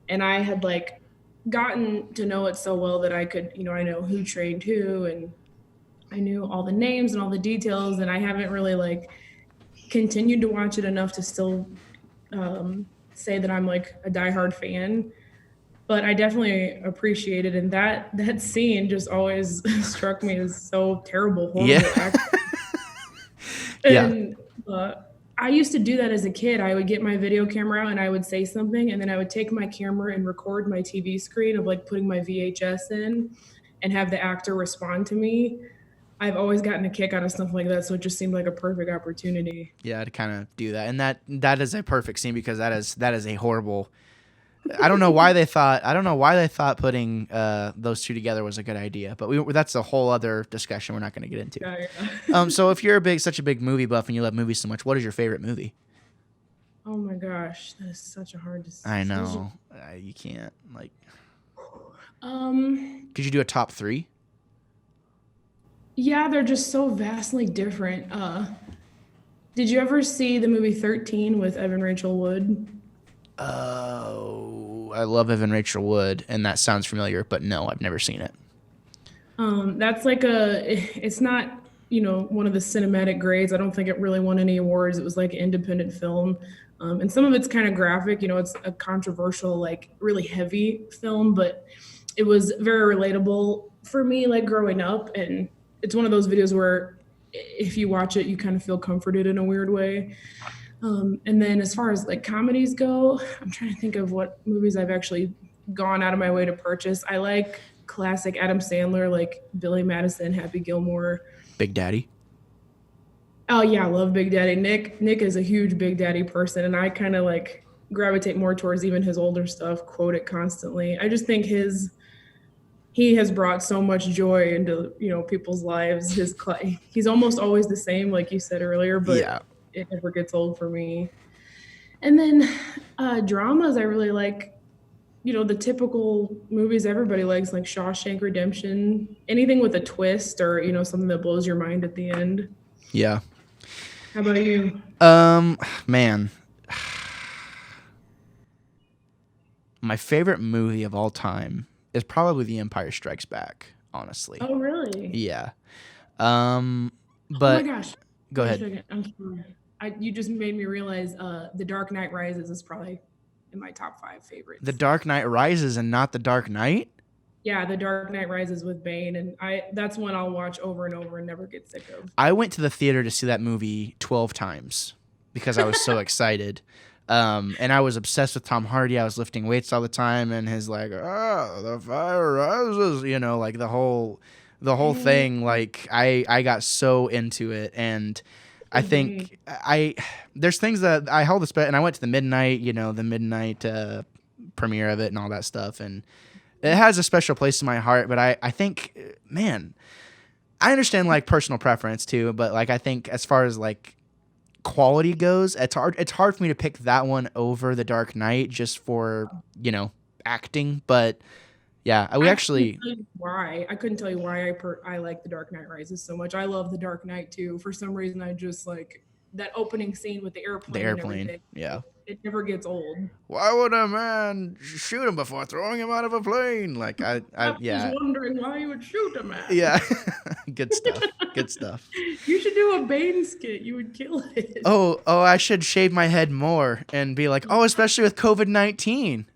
And I had like gotten to know it so well that I could, I know who trained who, and I knew all the names and all the details, and I haven't really like continued to watch it enough to still say that I'm like a diehard fan. But I definitely appreciate it, and that scene just always struck me as so terrible, Yeah. horrible acting. Yeah. And I used to do that as a kid. I would get my video camera out and I would say something, and then I would take my camera and record my TV screen of like putting my VHS in and have the actor respond to me. I've always gotten a kick out of stuff like that, so it just seemed like a perfect opportunity. Yeah, to kind of do that. And that is a perfect scene because that is a horrible. I don't know why they thought putting those two together was a good idea, but that's a whole other discussion we're not going to get into. Yeah, yeah. So if you're such a big movie buff and you love movies so much, what is your favorite movie? Oh my gosh, that is such a hard I decision. know you can't like. Um, Could you do a top three? yeah, they're just so vastly different. Did you ever see the movie 13 with Evan Rachel Wood? Oh, I love Evan Rachel Wood, and that sounds familiar, but no, I've never seen it. That's like it's not, one of the cinematic grades. I don't think it really won any awards. It was like an independent film. And some of it's kind of graphic, it's a controversial, like really heavy film, but it was very relatable for me, like growing up. And it's one of those videos where if you watch it, you kind of feel comforted in a weird way. And then as far as like comedies go, I'm trying to think of what movies I've actually gone out of my way to purchase. I like classic Adam Sandler, like Billy Madison, Happy Gilmore. Big Daddy. Oh yeah, I love Big Daddy. Nick is a huge Big Daddy person, and I kind of like gravitate more towards even his older stuff, quote it constantly. I just think he has brought so much joy into, people's lives. He's almost always the same, like you said earlier, but Yeah. it never gets old for me. And then dramas, I really like, the typical movies everybody likes, like Shawshank Redemption, anything with a twist or, something that blows your mind at the end. Yeah. How about you? Man. My favorite movie of all time is probably The Empire Strikes Back, honestly. Oh, really? Yeah. Oh my But gosh. go Wait a ahead. second. I'm sorry. You just made me realize The Dark Knight Rises is probably in my top 5 favorites. The Dark Knight Rises and not The Dark Knight? Yeah, The Dark Knight Rises with Bane, and that's one I'll watch over and over and never get sick of. I went to the theater to see that movie 12 times because I was so excited. And I was obsessed with Tom Hardy. I was lifting weights all the time, and his like, the fire rises, like the whole thing. Like I got so into it, and I think there's things that I held this, and I went to the midnight, premiere of it and all that stuff, and it has a special place in my heart. But I think, man, I understand like personal preference too, but like I think as far as like quality goes, it's hard for me to pick that one over The Dark Knight just for acting. But yeah, I couldn't tell you why I like The Dark Knight Rises so much. I love The Dark Knight too. For some reason, I just like that opening scene with the airplane. The and airplane, everything. yeah. It never gets old. Why would a man shoot him before throwing him out of a plane? Like I yeah. was wondering why you would shoot a man. Yeah. Good stuff. Good stuff. You should do a Bane skit. You would kill it. Oh, I should shave my head more and be like, especially with COVID-19.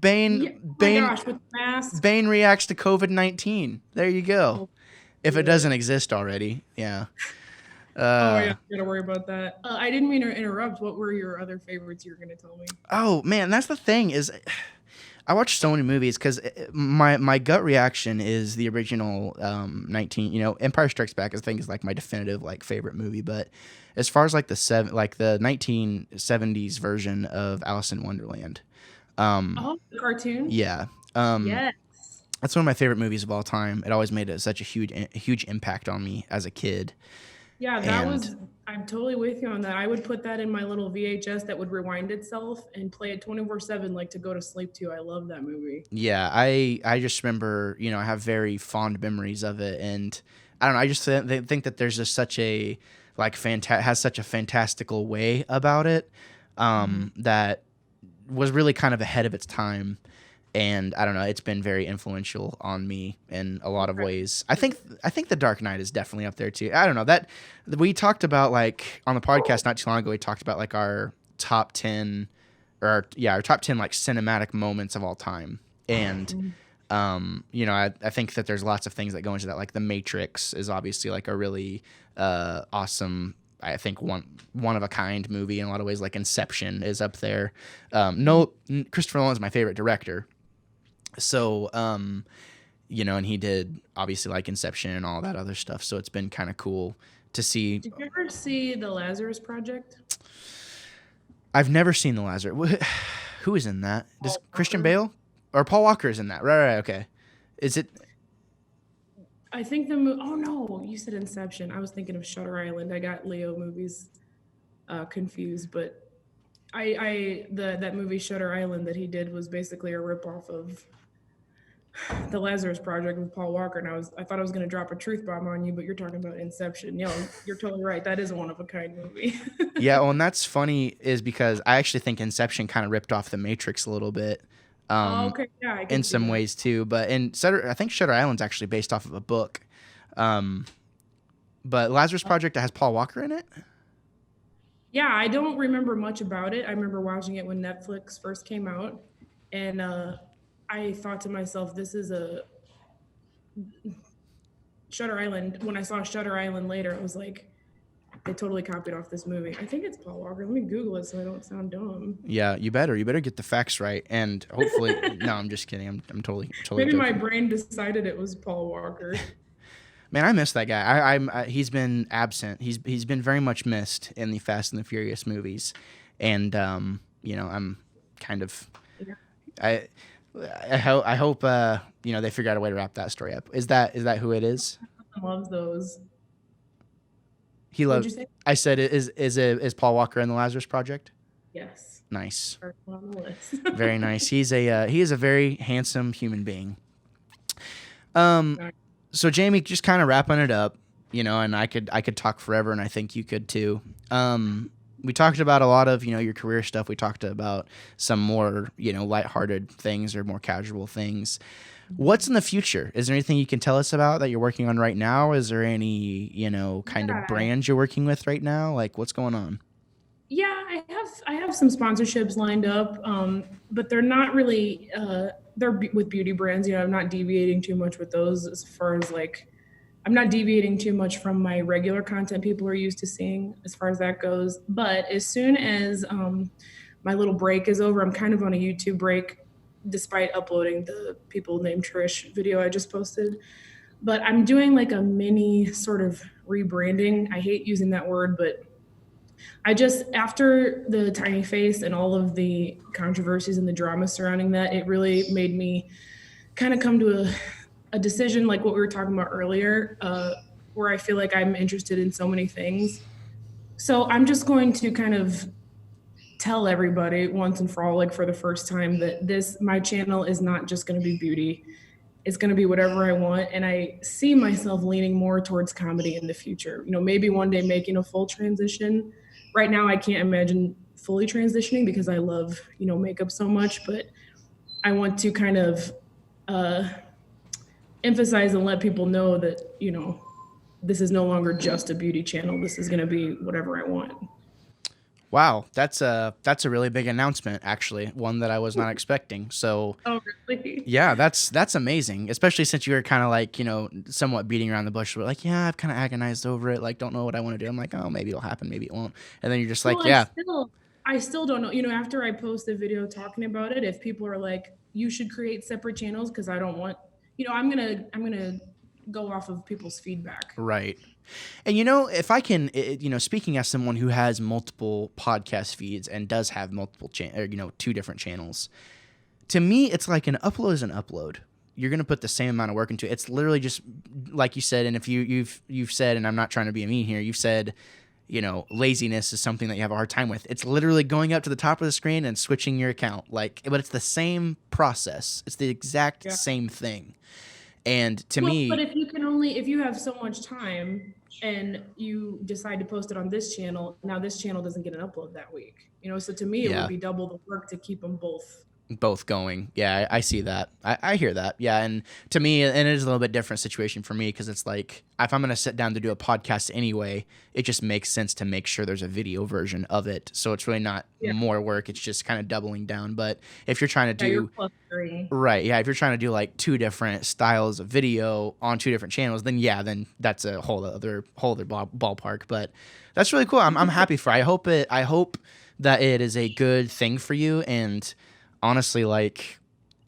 Bane Gosh, with masks. Bane reacts to COVID-19. There you go. If it doesn't exist already. Yeah. Yeah, gotta worry about that. I didn't mean to interrupt. What were your other favorites you were gonna tell me? Oh man, that's the thing is, I watch so many movies because my gut reaction is the original 19. Empire Strikes Back I think is like my definitive like favorite movie. But as far as like the 1970s version of Alice in Wonderland, the cartoon. Yeah. Yes. That's one of my favorite movies of all time. It always made such a huge impact on me as a kid. Yeah, I'm totally with you on that. I would put that in my little VHS that would rewind itself and play it 24/7, like to go to sleep to. I love that movie. Yeah, I just remember, I have very fond memories of it, and I don't know, I just think that there's just such a like has such a fantastical way about it, that was really kind of ahead of its time. and I don't know, it's been very influential on me in a lot of Okay. ways. I think The Dark Knight is definitely up there too. I don't know that we talked about like on the podcast not too long ago. We talked about like our top 10 or our top 10 like cinematic moments of all time, and Mhm. I think that there's lots of things that go into that. Like The Matrix is obviously like a really awesome, I think one of a kind movie in a lot of ways. Like Inception is up there. No, Christopher Nolan's my favorite director. So, and he did obviously like Inception and all that other stuff. So it's been kind of cool to see. Did you ever see the Lazarus Project? I've never seen The Lazarus. Who is in that? Does Paul Christian Walker. Bale or Paul Walker is in that? Right. Okay. Is it? I think the movie. Oh no, you said Inception. I was thinking of Shutter Island. I got Leo movies confused, but that movie Shutter Island that he did was basically a ripoff of the Lazarus Project with Paul Walker, and I thought I was gonna drop a truth bomb on you, but you're talking about Inception. Yo, you're totally right. That is a one of a kind movie. Yeah. Well, and that's funny is because I actually think Inception kind of ripped off The Matrix a little bit. Oh, Um, okay, yeah, I in can see some that. ways too. But I think Shutter Island's actually based off of a book. Um, but Lazarus Project has Paul Walker in it. Yeah, I don't remember much about it. I remember watching it when Netflix first came out, and I thought to myself, "This is a Shutter Island." When I saw Shutter Island later, I was like, "They totally copied off this movie." I think it's Paul Walker. Let me Google it so I don't sound dumb. Yeah, you better get the facts right, and hopefully, no, I'm just kidding. I'm totally Maybe my joking. brain decided it was Paul Walker. Man, I miss that guy. He's been absent. He's been very much missed in the Fast and the Furious movies, and I'm kind of Yeah, I I hope they figure out a way to wrap that story up. Is that who it is? I love those. He What'd loved. you say? I said, is Paul Walker in the Lazarus Project? Yes, Nice, first one on the list. very nice. He is a very handsome human being. Um, Nice. so Jamie, just kind of wrapping it up, and I could talk forever, and I think you could too. We talked about a lot of your career stuff. We talked about some more lighthearted things or more casual things. What's in the future? Is there anything you can tell us about that you're working on right now? Is there any kind of Yeah, brand you're working with right now? Like what's going on? yeah, I have some sponsorships lined up, but they're not really with beauty brands. I'm not deviating too much with those as far as like I'm not deviating too much from my regular content people are used to seeing as far as that goes. But as soon as my little break is over, I'm kind of on a YouTube break, despite uploading the people named Trish video I just posted. But I'm doing like a mini sort of rebranding. I hate using that word, but I just, after the tiny face and all of the controversies and the drama surrounding that, it really made me kind of come to a decision like what we were talking about earlier, where I feel like I'm interested in so many things. So I'm just going to kind of tell everybody once and for all, like for the first time, that my channel is not just going to be beauty. It's going to be whatever I want. And I see myself leaning more towards comedy in the future. Maybe one day making a full transition. Right now, I can't imagine fully transitioning because I love, makeup so much, but I want to kind of uh, emphasize and let people know that, this is no longer just a beauty channel. This is going to be whatever I want. Wow, that's a really big announcement, actually, one that I was not expecting. So Oh, really? yeah, that's amazing, especially since you were kind of like somewhat beating around the bush. We're like, yeah, I've kind of agonized over it, like don't know what I want to do. I'm like, oh, maybe it'll happen, maybe it won't, and then you're just Well, like, yeah, I still don't know. After I post a video talking about it, if people are like, you should create separate channels because I don't want, I'm gonna go off of people's feedback. right. And if I can, speaking as someone who has multiple podcast feeds and does have multiple two different channels, to me, it's like an upload is an upload. You're gonna put the same amount of work into it. It's literally just like you said, and if you've said, and I'm not trying to be mean here, you've said, laziness is something that you have a hard time with. It's literally going up to the top of the screen and switching your account, but it's the same process. It's the exact Yeah. same thing. And to Well, but me, if you have so much time and you decide to post it on this channel, now this channel doesn't get an upload that week. So to me, it would yeah, be double the work to keep them both. both going. Yeah, I see that. I hear that. Yeah, and to me, and it is a little bit different situation for me because it's like if I'm gonna sit down to do a podcast anyway, it just makes sense to make sure there's a video version of it. So it's really not Yeah. more work. It's just kind of doubling down. But if you're trying to Yeah, you're do plus three. right, yeah, if you're trying to do like two different styles of video on two different channels, then yeah, then that's a whole other ballpark. But that's really cool. I'm happy for. I hope that it is a good thing for you and honestly, like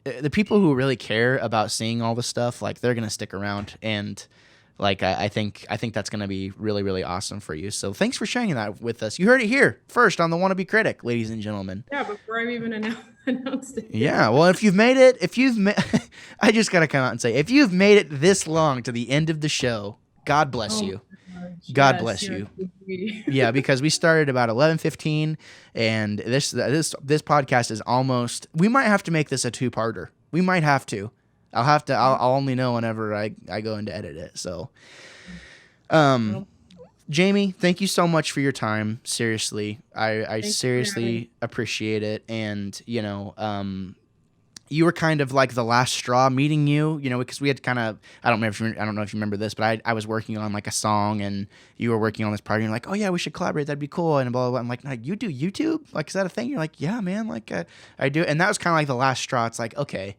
the people who really care about seeing all the stuff, like they're gonna stick around, and like I think that's gonna be really really awesome for you. So thanks for sharing that with us. You heard it here first on the Wannabe Critic, ladies and gentlemen. Yeah, before I've even announced it. Yeah, well, if you've made it, I just gotta come out and say, if you've made it this long to the end of the show, God bless you. God bless you. Yeah, because we started about 11:15, and this podcast is almost. We might have to make this a two-parter. We might have to. I'll only know whenever I go in to edit it. So, Jamie, thank you so much for your time. Seriously, I seriously appreciate it, and you were kind of like the last straw meeting you, because we had kind of, I don't know if you remember this, but I was working on like a song and you were working on this part and you're like, oh yeah, we should collaborate. That'd be cool. And blah, blah, blah. I'm like, no, you do YouTube? Like, is that a thing? You're like, yeah, man. Like I do. And that was kind of like the last straw. It's like, okay,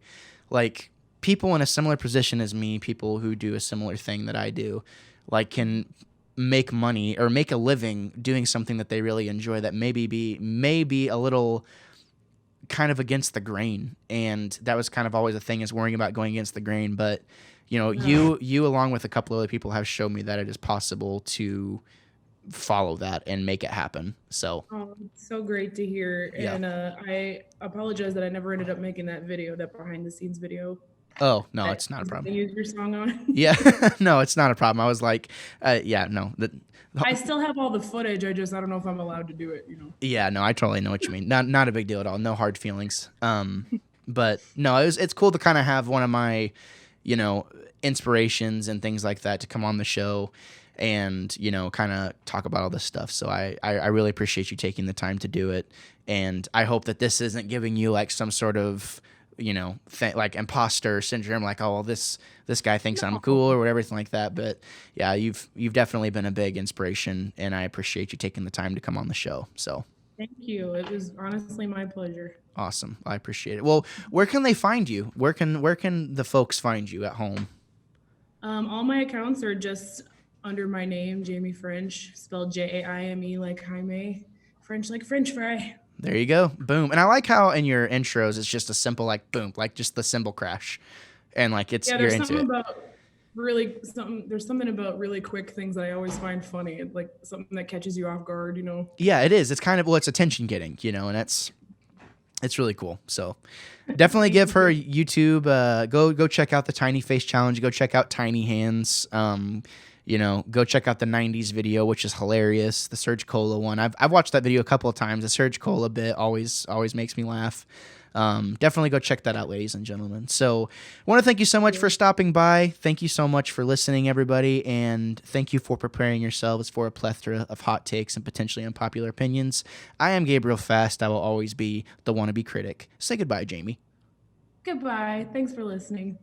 like people in a similar position as me, people who do a similar thing that I do, like can make money or make a living doing something that they really enjoy that maybe a little kind of against the grain, and that was kind of always a thing, is worrying about going against the grain. But you along with a couple other people have shown me that it is possible to follow that and make it happen. So it's so great to hear. Yeah. And I apologize that I never ended up making that behind the scenes video. Oh no, it's not a problem. Use your song on. Yeah. No, it's not a problem. I was like, yeah, no, I still have all the footage. I don't know if I'm allowed to do it, Yeah, no, I totally know what you mean. Not a big deal at all. No hard feelings. But no, it's cool to kind of have one of my, inspirations and things like that to come on the show and, kind of talk about all this stuff. So I really appreciate you taking the time to do it. And I hope that this isn't giving you like some sort of, like imposter syndrome, like, oh, well, this guy thinks I'm cool or whatever, everything like that. But yeah, you've definitely been a big inspiration, and I appreciate you taking the time to come on the show. So thank you. It was honestly my pleasure. Awesome. I appreciate it. Well, where can they find you? Where can the folks find you at home? All my accounts are just under my name, Jaime French, spelled Jaime like Jaime, French like French fry. There you go. Boom. And I like how in your intros it's just a simple like boom, like just the cymbal crash. And like it's you're into it. There's something about really quick things that I always find funny, like something that catches you off guard, Yeah, it is. It's kind of it's attention getting, and it's really cool. So definitely give her YouTube. Go check out the Tiny Face Challenge. Go check out Tiny Hands. Go check out the 90s video, which is hilarious. The Serge Cola one. I've watched that video a couple of times. The Serge Cola bit always makes me laugh. Definitely go check that out, ladies and gentlemen. So I want to thank you so much for stopping by. Thank you so much for listening, everybody. And thank you for preparing yourselves for a plethora of hot takes and potentially unpopular opinions. I am Gabriel Fast. I will always be the Wannabe Critic. Say goodbye, Jamie. Goodbye. Thanks for listening.